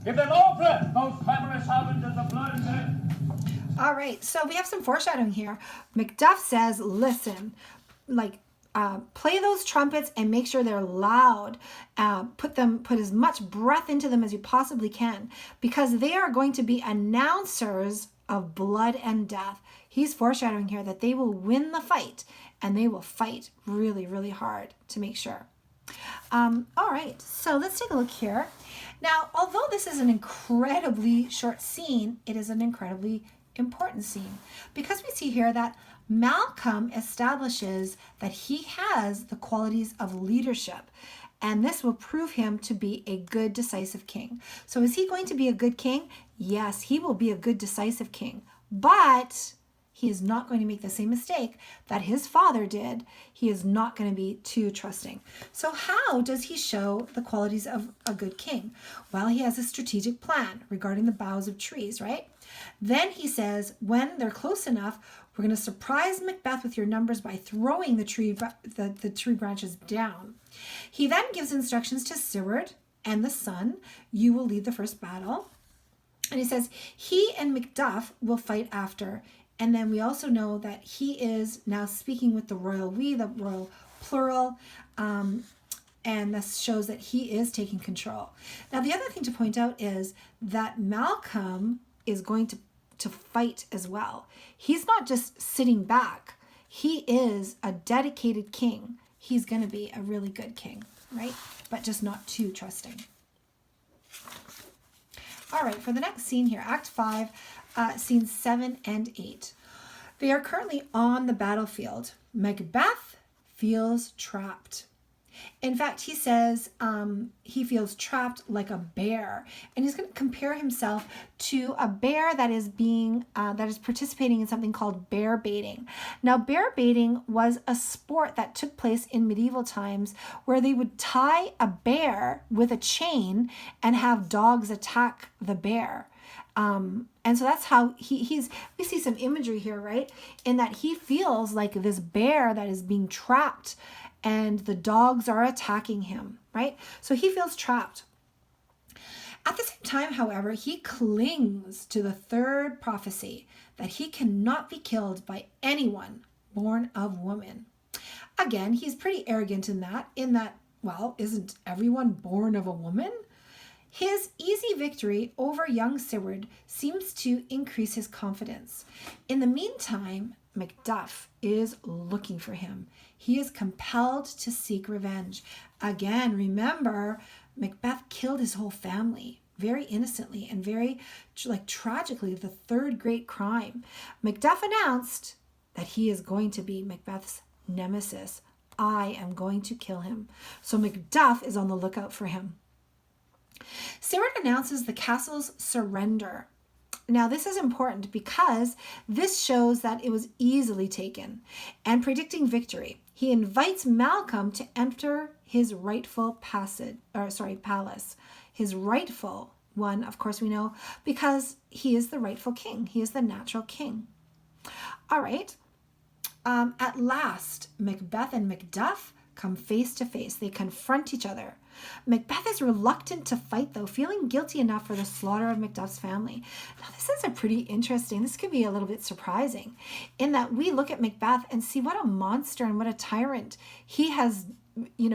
Give them all breath, those clamorous harbingers of blood and death. All right, so we have some foreshadowing here. Macduff says, listen, play those trumpets and make sure they're loud. Put as much breath into them as you possibly can, because they are going to be announcers of blood and death. He's foreshadowing here that they will win the fight, and they will fight really, really hard to make sure. All right, so let's take a look here. Now, although this is an incredibly short scene, it is an incredibly important scene, because we see here that Malcolm establishes that he has the qualities of leadership, and this will prove him to be a good, decisive king. So is he going to be a good king? Yes, he will be a good, decisive king, but he is not going to make the same mistake that his father did. He is not going to be too trusting. So how does he show the qualities of a good king? Well, he has a strategic plan regarding the boughs of trees, right? Then he says, when they're close enough, we're going to surprise Macbeth with your numbers by throwing the tree branches down. He then gives instructions to Siward and the son. You will lead the first battle. And he says he and Macduff will fight after. And then we also know that he is now speaking with the royal we, the royal plural, and this shows that he is taking control. Now, the other thing to point out is that Malcolm is going to fight as well. He's not just sitting back. He is a dedicated king. He's going to be a really good king, right? But just not too trusting. All right, for the next scene here, Act 5, scenes 7 and 8. They are currently on the battlefield. Macbeth feels trapped. In fact, he says he feels trapped like a bear, and he's going to compare himself to a bear that is participating in something called bear baiting. Now, bear baiting was a sport that took place in medieval times where they would tie a bear with a chain and have dogs attack the bear. And so that's how we see some imagery here, right? In that he feels like this bear that is being trapped and the dogs are attacking him, right? So he feels trapped. At the same time, however, he clings to the third prophecy that he cannot be killed by anyone born of woman. Again, he's pretty arrogant in that, well, isn't everyone born of a woman? His easy victory over young Siward seems to increase his confidence. In the meantime, Macduff is looking for him. He is compelled to seek revenge. Again, remember, Macbeth killed his whole family. very innocently and very tragically, the third great crime. Macduff announced that he is going to be Macbeth's nemesis. I am going to kill him. So Macduff is on the lookout for him. Seward announces the castle's surrender. Now, this is important because this shows that it was easily taken. And predicting victory, he invites Malcolm to enter his rightful palace. His rightful one, of course, we know, because he is the rightful king. He is the natural king. All right. At last, Macbeth and Macduff come face to face. They confront each other. Macbeth is reluctant to fight, though, feeling guilty enough for the slaughter of Macduff's family. Now, this is a pretty interesting, this could be a little bit surprising, in that we look at Macbeth and see what a monster and what a tyrant he has,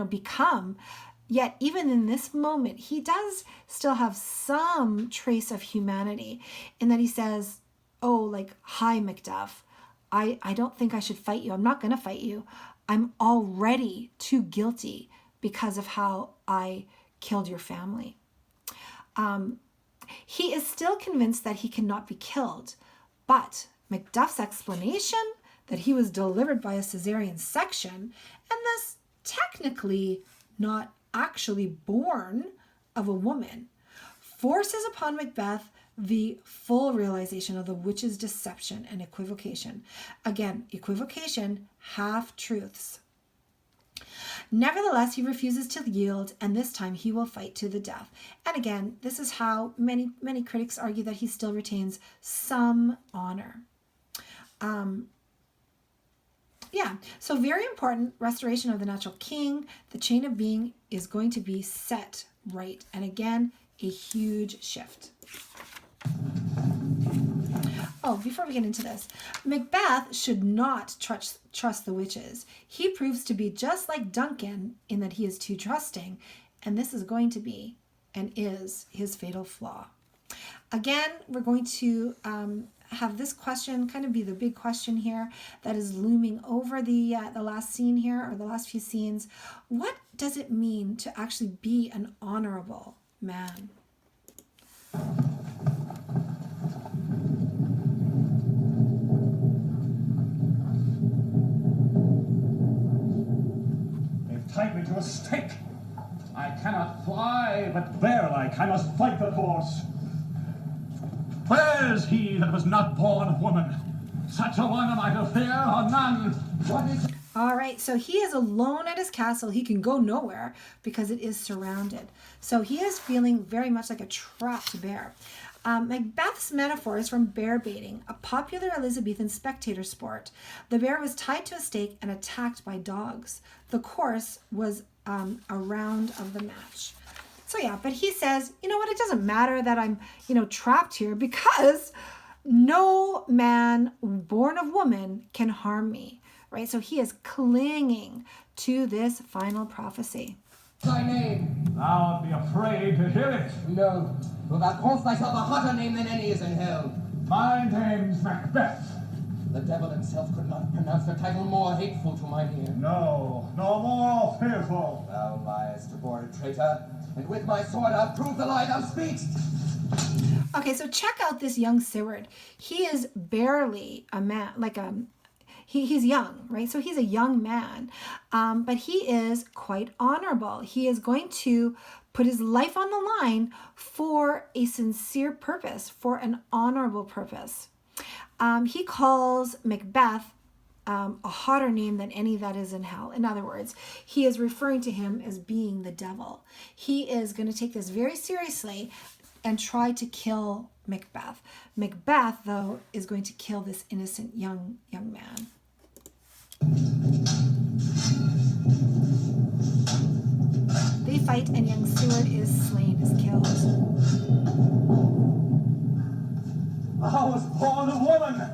become. Yet, even in this moment, he does still have some trace of humanity in that he says, hi, Macduff. I don't think I should fight you. I'm not going to fight you. I'm already too guilty because of how I killed your family. He is still convinced that he cannot be killed, but Macduff's explanation that he was delivered by a cesarean section and thus technically not actually born of a woman forces upon Macbeth the full realization of the witch's deception and equivocation. Again, equivocation, half-truths. Nevertheless, he refuses to yield, and this time he will fight to the death. And again, this is how many critics argue that he still retains some honor. So very important, restoration of the natural king. The chain of being is going to be set right. And again, a huge shift. Before we get into this, Macbeth should not trust the witches. He proves to be just like Duncan in that he is too trusting, and this is going to be and is his fatal flaw. Again, we're going to have this question kind of be the big question here that is looming over the last scene here, or the last few scenes. What does it mean to actually be an honorable man? Tied me to a stake. I cannot fly, but bear-like I must fight the course. Where's he that was not born of woman? Such a one am I to fear, or none? What is... All right, so he is alone at his castle. He can go nowhere because it is surrounded. So he is feeling very much like a trapped bear. Macbeth's metaphor is from bear baiting, a popular Elizabethan spectator sport. The bear was tied to a stake and attacked by dogs. The course was a round of the match. So yeah, but he says, you know what, it doesn't matter that I'm, trapped here because no man born of woman can harm me, right? So he is clinging to this final prophecy. Thy name? Thou be afraid to hear it. No, for thou callest thyself a hotter name than any is in hell. My name's Macbeth. The devil himself could not pronounce the title more hateful to mine ear. No more fearful. Thou liest, abhorred traitor, and with my sword I'll prove the lie thou speakst. Okay, so check out this young Seward. He is barely a man, he's young, right? So he's a young man, but he is quite honorable. He is going to put his life on the line for a sincere purpose, for an honorable purpose. He calls Macbeth a hotter name than any that is in hell. In other words, he is referring to him as being the devil. He is going to take this very seriously and try to kill Macbeth. Macbeth, though, is going to kill this innocent young man. They fight, and young Seward is slain, is killed. I was born a woman.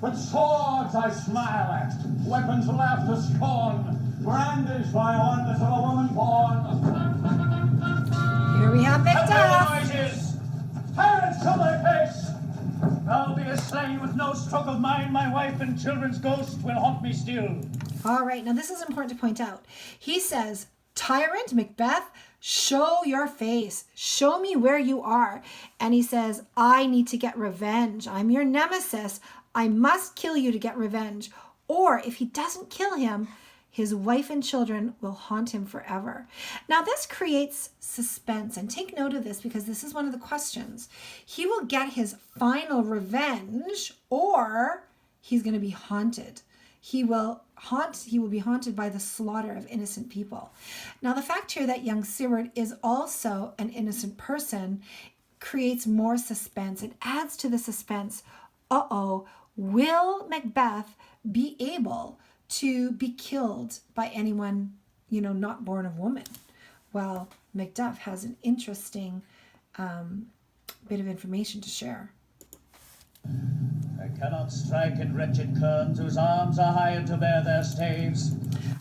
With swords I smile at, weapons laugh to scorn, brandished by one that's of a woman born. Here we have Macduff. Tyrants, show thy face! Thou beest slain with no stroke of mine, my wife and children's ghost will haunt me still. All right, now this is important to point out. He says, Tyrant Macbeth, show your face. Show me where you are. And he says, I need to get revenge. I'm your nemesis. I must kill you to get revenge. Or if he doesn't kill him, his wife and children will haunt him forever. Now this creates suspense, and take note of this because this is one of the questions. He will get his final revenge, or he's going to be haunted. He will be haunted by the slaughter of innocent people. Now the fact here that young Siward is also an innocent person creates more suspense. It adds to the suspense. Will Macbeth be able to be killed by anyone, not born of woman? Well, Macduff has an interesting bit of information to share. I cannot strike at wretched kerns whose arms are hired to bear their staves.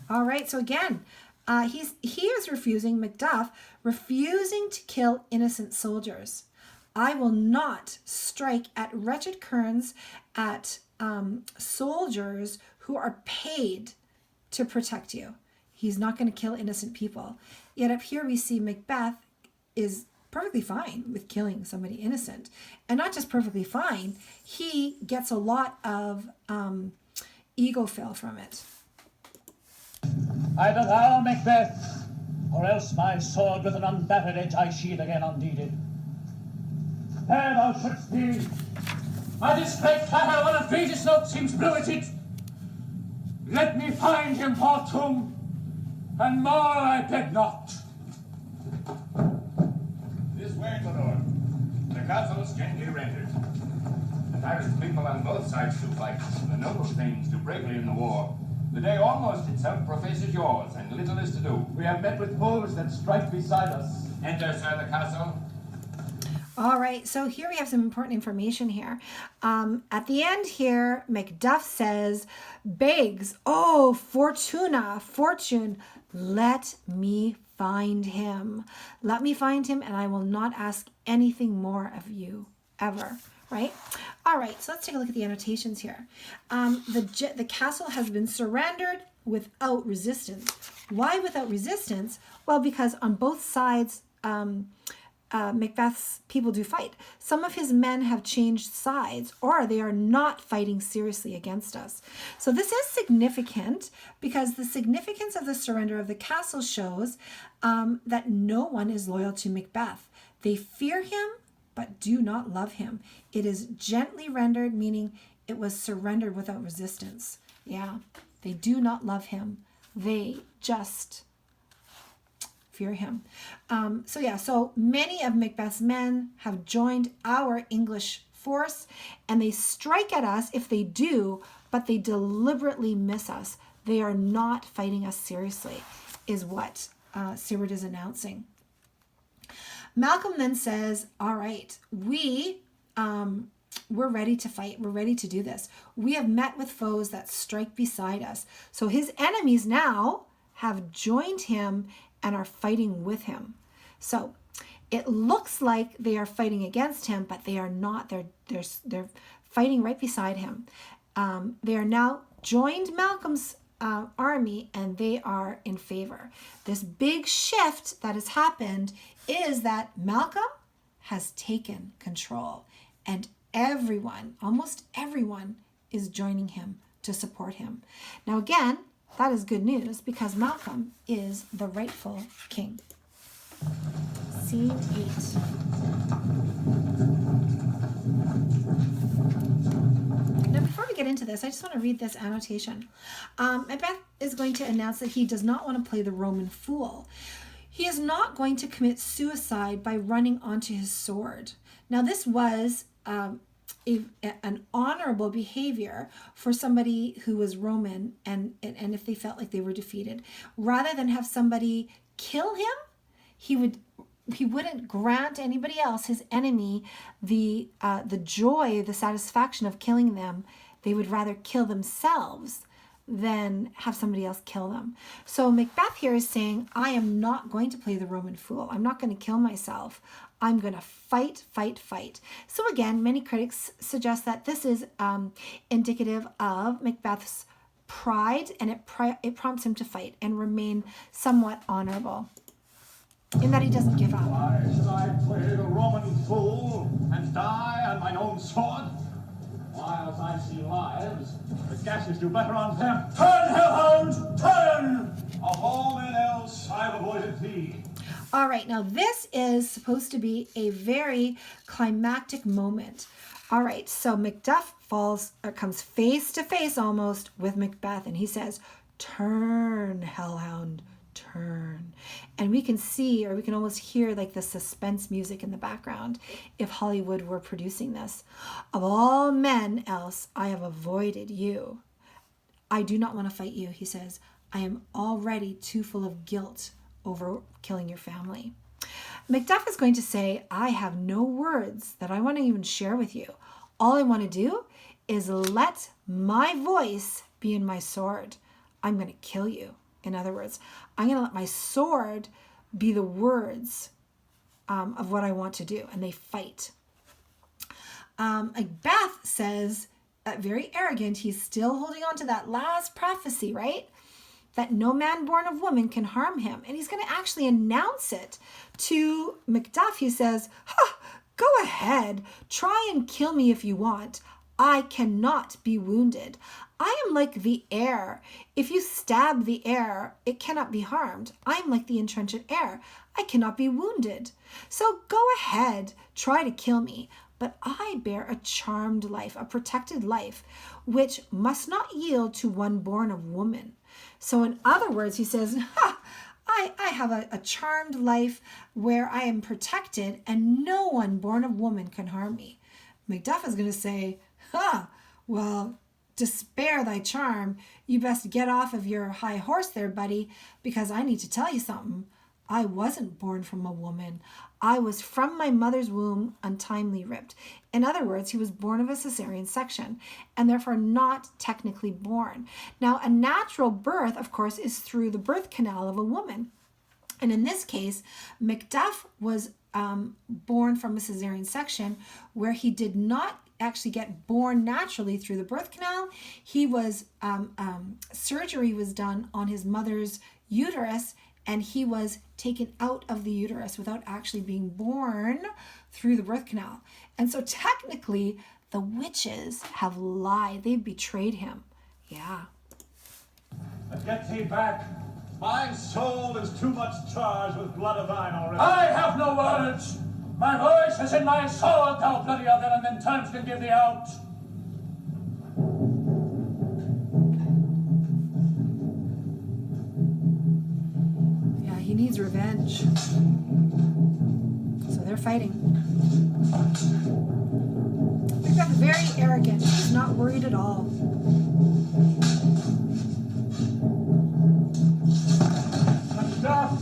All right, so again, he is refusing, Macduff, refusing to kill innocent soldiers. I will not strike at wretched kerns, at soldiers who are paid to protect you. He's not going to kill innocent people. Yet up here we see Macbeth is perfectly fine with killing somebody innocent. And not just perfectly fine, he gets a lot of ego fill from it. Either thou, Macbeth, or else my sword with an unbattered edge I sheathe again undeeded. There thou shouldst be. My discreet flatter on a greatest note seems blueted. Let me find him, Portum, and more I beg not. This way, my lord. The castle's gently rendered. The tyrant people on both sides do fight, the noble things do bravely in the war. The day almost itself professes yours, and little is to do. We have met with foes that strike beside us. Enter, sir, the castle. All right, so here we have some important information here. At the end here, Macduff begs, oh, fortune, let me find him. Let me find him, and I will not ask anything more of you, ever. Right? All right, so let's take a look at the annotations here. The castle has been surrendered without resistance. Why without resistance? Well, because on both sides, Macbeth's people do fight. Some of his men have changed sides, or they are not fighting seriously against us. So this is significant because the significance of the surrender of the castle shows that no one is loyal to Macbeth. They fear him, but do not love him. It is gently rendered, meaning it was surrendered without resistance. Yeah, they do not love him. They just fear him. So many of Macbeth's men have joined our English force, and they strike at us if they do, but they deliberately miss us. They are not fighting us seriously, is what Siward is announcing. Malcolm then says, all right, we're ready to fight. We're ready to do this. We have met with foes that strike beside us. So his enemies now have joined him and are fighting with him. So it looks like they are fighting against him, but they are not. They're fighting right beside him. They are now joined Malcolm's army, and they are in favor. This big shift that has happened is that Malcolm has taken control, and everyone, almost everyone, is joining him to support him. Now again, that is good news because Malcolm is the rightful king. Scene 8. Now, before we get into this, I just want to read this annotation. Macbeth is going to announce that he does not want to play the Roman fool. He is not going to commit suicide by running onto his sword. Now, this was an honorable behavior for somebody who was Roman, and if they felt like they were defeated. Rather than have somebody kill him, he wouldn't grant anybody else, his enemy, the joy, the satisfaction of killing them. They would rather kill themselves than have somebody else kill them. So Macbeth here is saying, I am not going to play the Roman fool. I'm not going to kill myself. I'm going to fight, fight, fight. So again, many critics suggest that this is indicative of Macbeth's pride, and it prompts him to fight and remain somewhat honorable in that he doesn't give up. Why should I play the Roman fool and die on mine own sword? Whiles I see lives, the gashes do better on them. Turn, hellhound, turn! Of all men else, I've avoided thee. All right, now this is supposed to be a very climactic moment. All right, so Macduff comes face to face almost with Macbeth, and he says, "Turn, hellhound, turn." And we can see, or we can almost hear like the suspense music in the background if Hollywood were producing this. "Of all men else, I have avoided you. I do not want to fight you," he says. "I am already too full of guilt over killing your family." Macduff is going to say, "I have no words that I want to even share with you. All I want to do is let my voice be in my sword. I'm going to kill you." In other words, I'm going to let my sword be the words of what I want to do. And they fight. Macbeth says, very arrogant, he's still holding on to that last prophecy, right? That no man born of woman can harm him. And he's going to actually announce it to Macduff. He says, "Go ahead, try and kill me if you want. I cannot be wounded. I am like the air. If you stab the air, it cannot be harmed. I am like the entrenched air. I cannot be wounded. So go ahead, try to kill me. But I bear a charmed life, a protected life, which must not yield to one born of woman." So in other words, he says, I have a charmed life where I am protected and no one born of woman can harm me. Macduff is going to say, well, to spare thy charm, you best get off of your high horse there, buddy, because I need to tell you something. I wasn't born from a woman. I was from my mother's womb untimely ripped. In other words, he was born of a cesarean section and therefore not technically born. Now, a natural birth, of course, is through the birth canal of a woman. And in this case, Macduff was born from a cesarean section where he did not actually get born naturally through the birth canal. He was, surgery was done on his mother's uterus, and he was taken out of the uterus without actually being born through the birth canal. And so technically, the witches have lied. They betrayed him. Yeah. But get thee back. My soul is too much charged with blood of thine already. I have no words. My voice is in my sword, thou bloody other, and then terms can give thee out. He needs revenge. So they're fighting. Macbeth very arrogant. He's not worried at all. Macduff,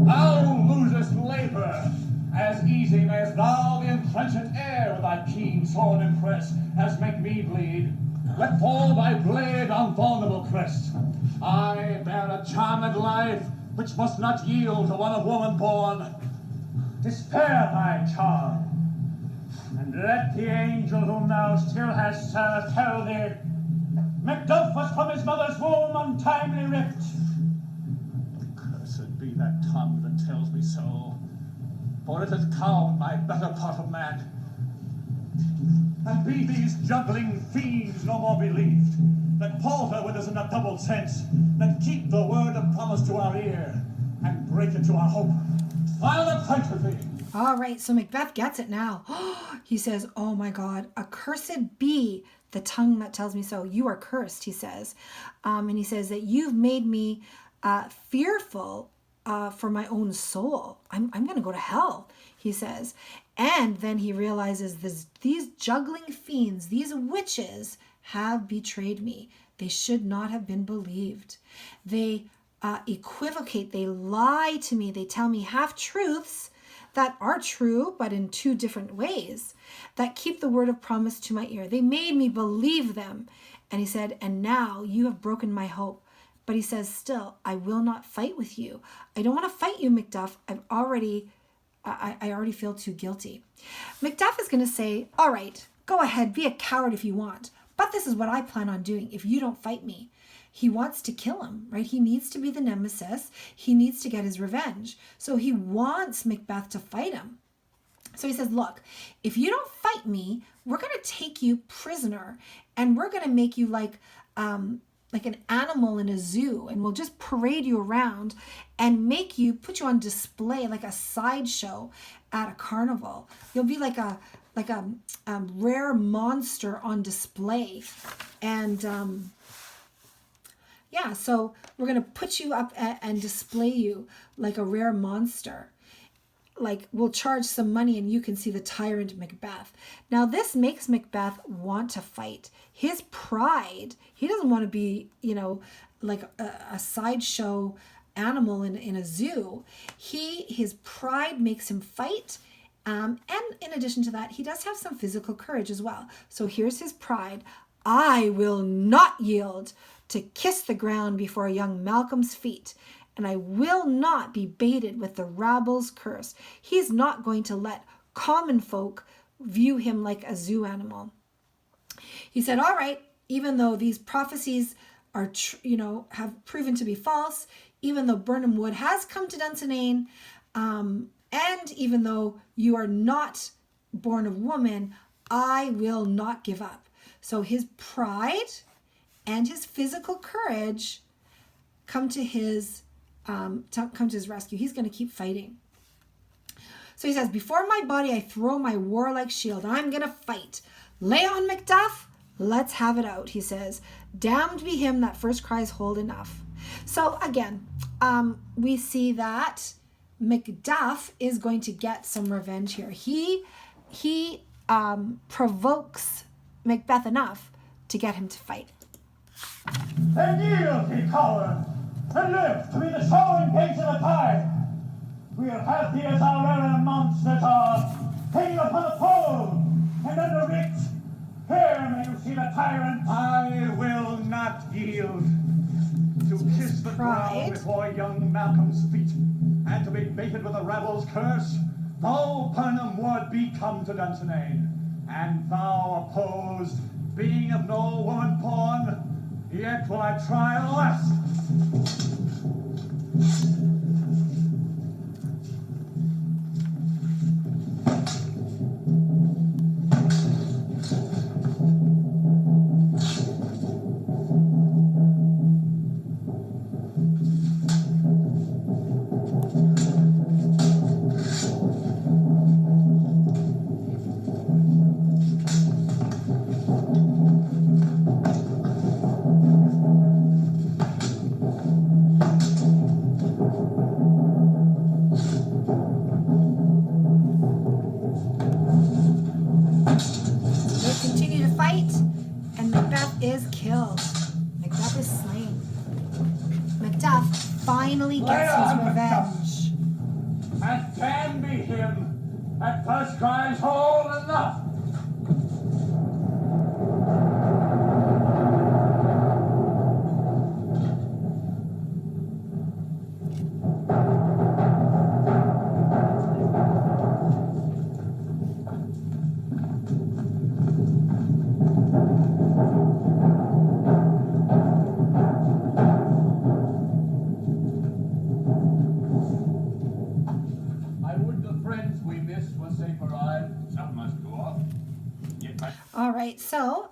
thou losest labor. As easy mayst thou the entrenched air with thy keen sword impress, as make me bleed. Let fall thy blade on vulnerable crest. I bear a charmed life, which must not yield to one of woman born. Despair thy charm, and let the angel whom thou still hast served tell thee, Macduff was from his mother's womb untimely ripped. Cursed be that tongue that tells me so, for it hath cowed my better part of man. And be these juggling fiends no more believed, that palter with us in a double sense, that keep the word of promise to our ear, and break it to our hope. I'll not fight with thee. All right, so Macbeth gets it now. He says, "Oh my God, accursed be the tongue that tells me so." You are cursed, he says. And he says that you've made me fearful for my own soul. I'm going to go to hell, he says. And then he realizes these juggling fiends, these witches, have betrayed me. They should not have been believed. They equivocate, they lie to me, they tell me half-truths that are true, but in two different ways, that keep the word of promise to my ear. They made me believe them. And he said, and now you have broken my hope. But he says, still, I will not fight with you. I don't want to fight you, Macduff. I already feel too guilty. Macduff is going to say, all right, go ahead, be a coward if you want. But this is what I plan on doing if you don't fight me. he wants to kill him, right? He needs to be the nemesis. He needs to get his revenge. So he wants Macbeth to fight him. So he says, look, if you don't fight me, we're going to take you prisoner and we're going to make you like an animal in a zoo, and we'll just parade you around and put you on display like a sideshow at a carnival. You'll be like a rare monster on display. And so we're going to put you up and display you like a rare monster. Like, we'll charge some money and you can see the tyrant Macbeth. Now, this makes Macbeth want to fight. His pride, he doesn't want to be, like a sideshow animal in a zoo. His pride makes him fight. And in addition to that, he does have some physical courage as well. So here's his pride. I will not yield to kiss the ground before young Malcolm's feet, and I will not be baited with the rabble's curse. He's not going to let common folk view him like a zoo animal. He said, all right, even though these prophecies are, have proven to be false, even though Birnam Wood has come to Dunsinane, and even though you are not born of woman, I will not give up. So his pride and his physical courage come to his rescue. He's going to keep fighting. So he says, before my body I throw my warlike shield. I'm going to fight. Lay on, Macduff. Let's have it out, he says. Damned be him that first cries hold enough. So again, we see that Macduff is going to get some revenge here. He provokes Macbeth enough to get him to fight. Then yield, ye coward, and live to be the showing gates of the tide. We'll have thee as our errant monsters are, hanging upon a pole and under it. Here may you see the tyrant. I will not yield. To kiss the ground before young Malcolm's feet, and to be baited with the rabble's curse, thou, Birnam Wood, be come to Dunsinane, and thou opposed, being of no woman born, yet will I try last. Finally gets his revenge. And can be him at first cries hold enough. All right, so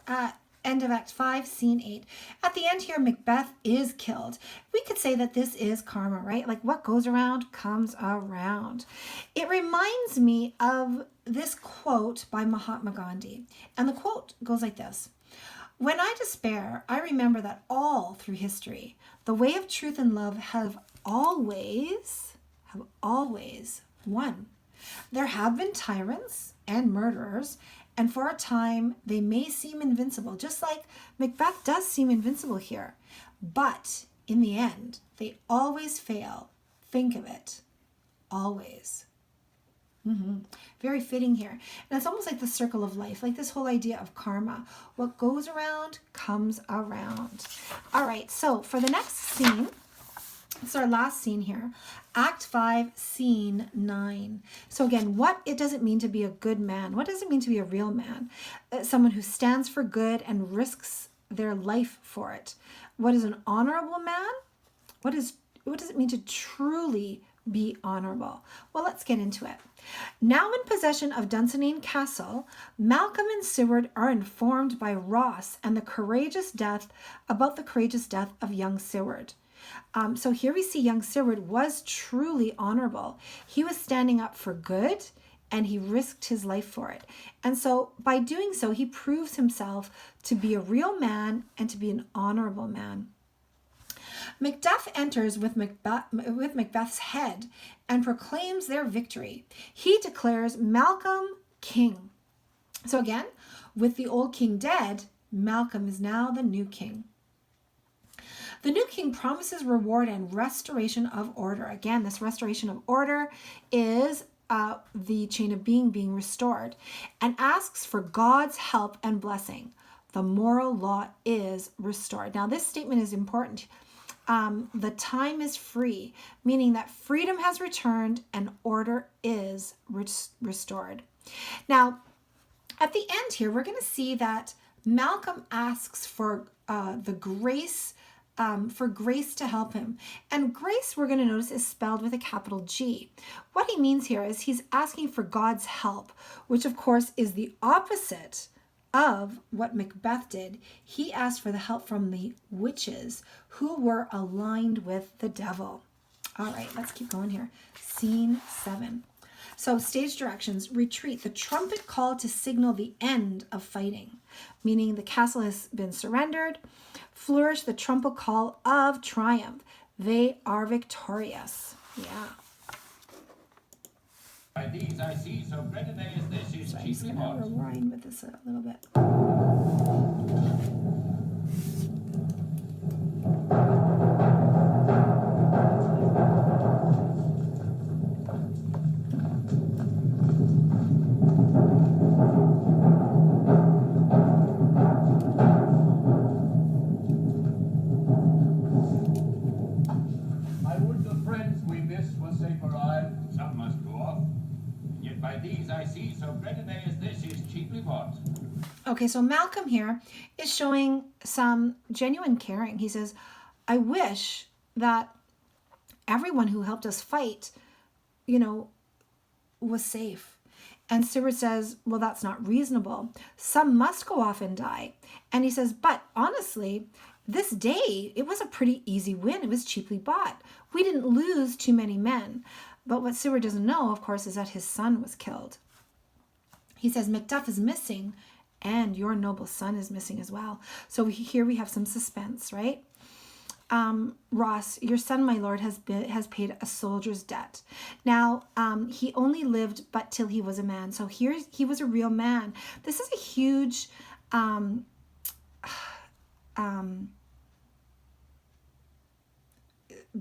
end of Act 5, Scene 8. At the end here, Macbeth is killed. We could say that this is karma, right? Like what goes around comes around. It reminds me of this quote by Mahatma Gandhi. And the quote goes like this. When I despair, I remember that all through history, the way of truth and love have always won. There have been tyrants and murderers, and for a time, they may seem invincible, just like Macbeth does seem invincible here. But in the end, they always fail. Think of it. Always. Very fitting here. And it's almost like the circle of life, like this whole idea of karma. What goes around comes around. All right, so for the next scene, it's our last scene here. Act 5, Scene 9. So again, what it does it mean to be a good man? What does it mean to be a real man? Someone who stands for good and risks their life for it. What is an honorable man? What does it mean to truly be honorable? Well, let's get into it. Now in possession of Dunsinane Castle, Malcolm and Seward are informed by Ross and about the courageous death of young Seward. So here we see young Seward was truly honorable. He was standing up for good, and he risked his life for it. And so by doing so, he proves himself to be a real man and to be an honorable man. Macduff enters with Macbeth's head and proclaims their victory. He declares Malcolm king. So again, with the old king dead, Malcolm is now the new king. The new king promises reward and restoration of order. Again, this restoration of order is the chain of being restored, and asks for God's help and blessing. The moral law is restored. Now, this statement is important. The time is free, meaning that freedom has returned and order is restored. Now, at the end here, we're going to see that Malcolm asks for grace to help him. And grace, we're going to notice, is spelled with a capital G. What he means here is he's asking for God's help, which of course is the opposite of what Macbeth did. He asked for the help from the witches who were aligned with the devil. All right, let's keep going here. Scene 7. So stage directions: retreat, the trumpet call to signal the end of fighting, meaning the castle has been surrendered. Flourish, the trumpet call of triumph. They are victorious. Yeah. By these I see so great a day as this is So I'm just chiefly going hot. to rewind with this a little bit. I would the friends we miss were safe arrived. Some must go off. Yet by these I see so great a day as this is cheaply bought. Okay, so Malcolm here is showing some genuine caring. He says, I wish that everyone who helped us fight, was safe. And Seward says, well, that's not reasonable. Some must go off and die. And he says, but honestly, this day, it was a pretty easy win. It was cheaply bought. We didn't lose too many men. But what Seward doesn't know, of course, is that his son was killed. He says, Macduff is missing, and your noble son is missing as well. So here we have some suspense, right? Ross, your son, my lord, has paid a soldier's debt. Now, he only lived but till he was a man. So here he was a real man. This is a huge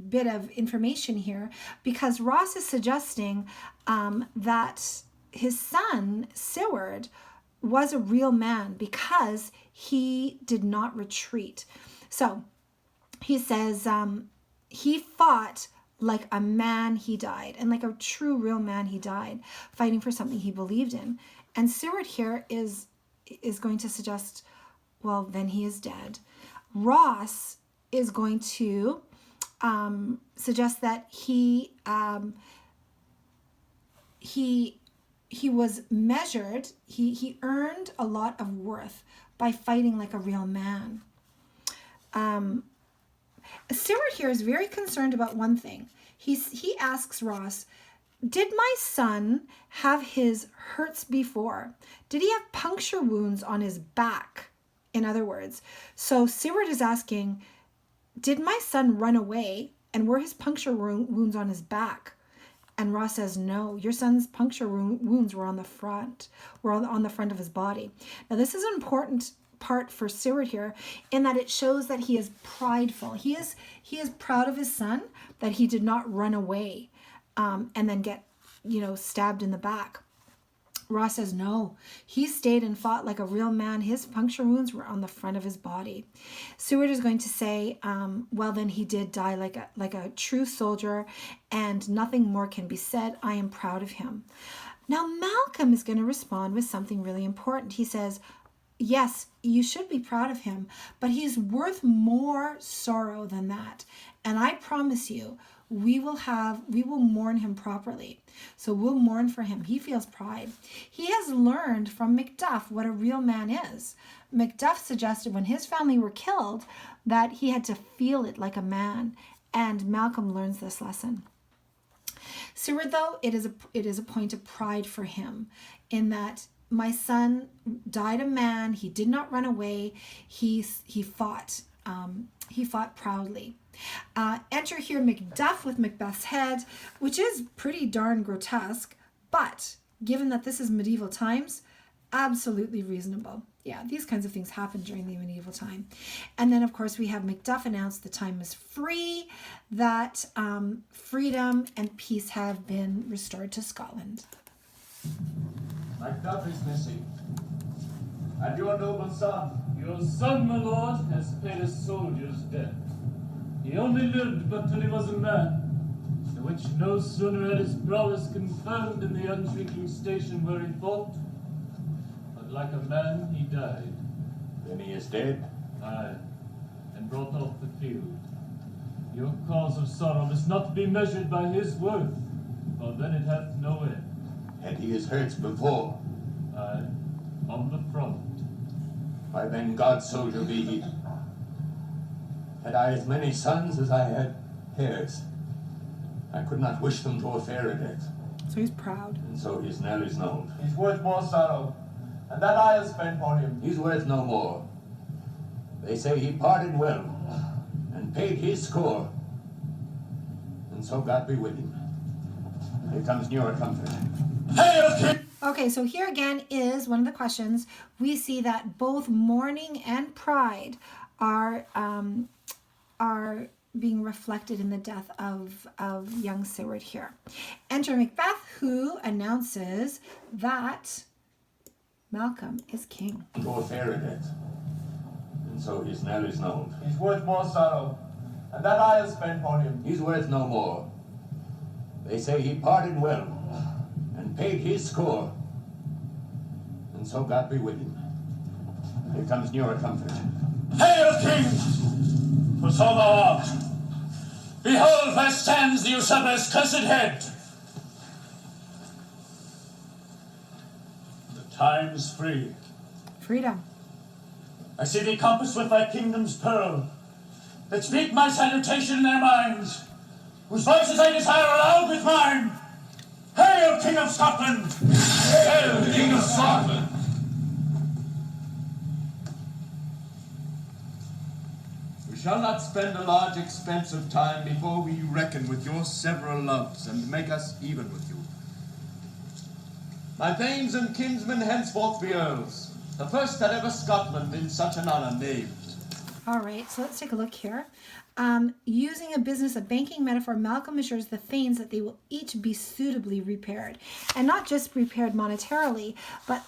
bit of information here, because Ross is suggesting that his son, Seward, was a real man because he did not retreat. So he says he fought like a man he died, and like a true real man he died, fighting for something he believed in. And Seward here is going to suggest, well, then he is dead. Ross is going to suggest that he was measured, he earned a lot of worth by fighting like a real man. Seward here is very concerned about one thing. He asks Ross, did my son have his hurts before? Did he have puncture wounds on his back? In other words, so Seward is asking, did my son run away and were his puncture wounds on his back? And Ross says, no, your son's puncture wounds were on the front, of his body. Now, this is an important part for Seward here, in that it shows that he is prideful. He is proud of his son, that he did not run away and then get, stabbed in the back. Ross says, no, he stayed and fought like a real man. His puncture wounds were on the front of his body. Seward is going to say, well, then he did die like a true soldier, and nothing more can be said. I am proud of him. Now, Malcolm is going to respond with something really important. He says, yes, you should be proud of him, but he's worth more sorrow than that. And I promise you, we will mourn him properly. So we'll mourn for him. He feels pride. He has learned from Macduff what a real man is. Macduff suggested when his family were killed that he had to feel it like a man, and Malcolm learns this lesson. Seward, though, it is a point of pride for him in that my son died a man. He did not run away. He fought. He fought proudly. Enter here Macduff with Macbeth's head, which is pretty darn grotesque, but given that this is medieval times, absolutely reasonable. Yeah, these kinds of things happen during the medieval time. And then, of course, we have Macduff announce the time is free, that freedom and peace have been restored to Scotland. Macduff is missing. And your noble son. Your son, my lord, has paid a soldier's debt. He only lived but till he was a man, the which no sooner had his prowess confirmed in the unshrinking station where he fought, but like a man he died. Then he is dead? Aye, and brought off the field. Your cause of sorrow must not be measured by his worth, for then it hath no end. Had he his hurts before? Aye, on the front. Why then, God's soldier be he. Had I as many sons as I had hairs, I could not wish them to a fairer death. So he's proud. And so his knell is known. He's worth more sorrow, and that I have spent for him. He's worth no more. They say he parted well, and paid his score. And so God be with him. Here comes newer comfort. Hail, King! Okay, so here again is one of the questions. We see that both mourning and pride are being reflected in the death of young Seward here. Enter Macbeth, who announces that Malcolm is king. To a fairer death. And so his knell is known. He's worth more sorrow, and that I have spent for him. He's worth no more. They say he parted well, and paid his score. And so God be with him. Here comes newer comfort. Hail, King! For so thou art. Behold, where stands the usurper's cursed head. The time's free. Freedom. I see thee compassed with thy kingdom's pearl, that speak my salutation in their minds, whose voices I desire aloud with mine. Hail, King of Scotland! Hail, King of Scotland! We shall not spend a large expense of time before we reckon with your several loves and make us even with you. My thanes and kinsmen henceforth be earls, the first that ever Scotland in such an honor named. All right, so let's take a look here. Using a business of banking metaphor, Malcolm assures the thanes that they will each be suitably repaired, and not just repaired monetarily, but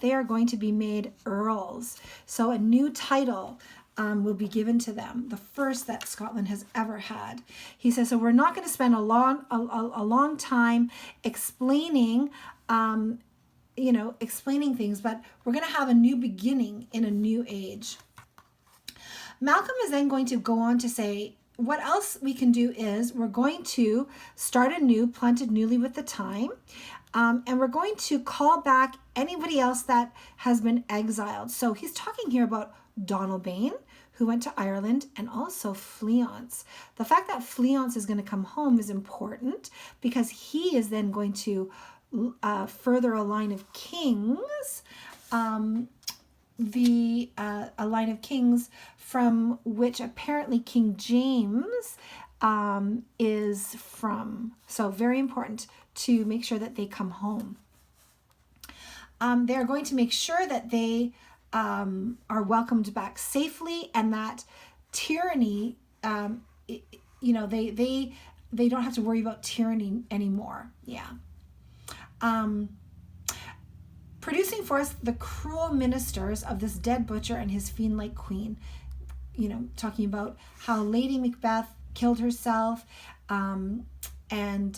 they are going to be made earls. So a new title will be given to them, the first that Scotland has ever had. He says, so we're not going to spend a long time explaining explaining things, but we're going to have a new beginning in a new age. Malcolm is then going to go on to say, what else we can do is we're going to start anew, planted newly with the time, and we're going to call back anybody else that has been exiled. So he's talking here about Donalbain, who went to Ireland, and also Fleance. The fact that Fleance is going to come home is important because he is then going to further a line of kings, a line of kings from which apparently King James is from. So very important to make sure that they come home. They're going to make sure that they are welcomed back safely, and that tyranny, they don't have to worry about tyranny anymore. Yeah. Producing for us the cruel ministers of this dead butcher and his fiend-like queen. Talking about how Lady Macbeth killed herself, and and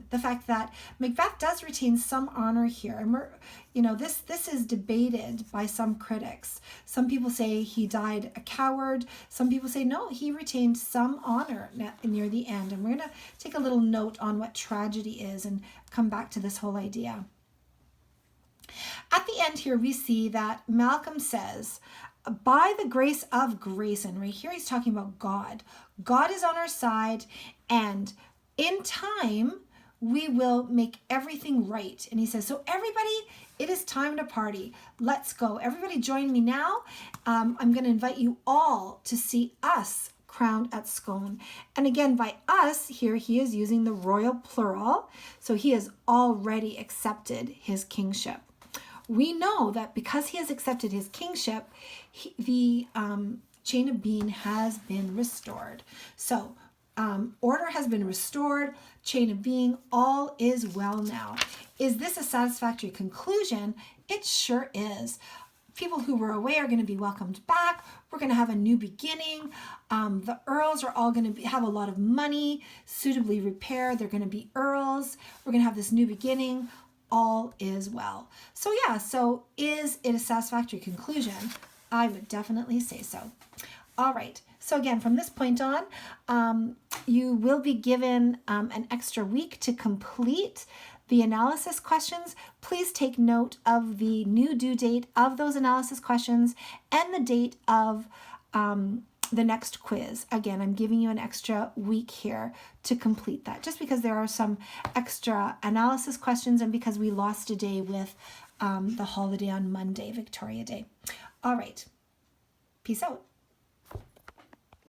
the fact that Macbeth does retain some honor here. And this is debated by some critics. Some people say he died a coward. Some people say no, he retained some honor near the end. And we're going to take a little note on what tragedy is and come back to this whole idea. At the end here, we see that Malcolm says, by the grace of Grayson, right here he's talking about God. God is on our side, and in time, we will make everything right. And he says, so everybody, it is time to party. Let's go. Everybody join me now. I'm going to invite you all to see us crowned at Scone. And again, by us, here he is using the royal plural. So he has already accepted his kingship. We know that because he has accepted his kingship, the chain of being has been restored. So order has been restored, chain of being, all is well now. Is this a satisfactory conclusion? It sure is. People who were away are going to be welcomed back. We're going to have a new beginning. The earls are all going to have a lot of money, suitably repaired. They're going to be earls. We're going to have this new beginning. All is well. So yeah, so is it a satisfactory conclusion? I would definitely say so. All right. So again, from this point on, you will be given an extra week to complete the analysis questions. Please take note of the new due date of those analysis questions and the date of the next quiz. Again, I'm giving you an extra week here to complete that, just because there are some extra analysis questions and because we lost a day with the holiday on Monday, Victoria Day. All right. Peace out.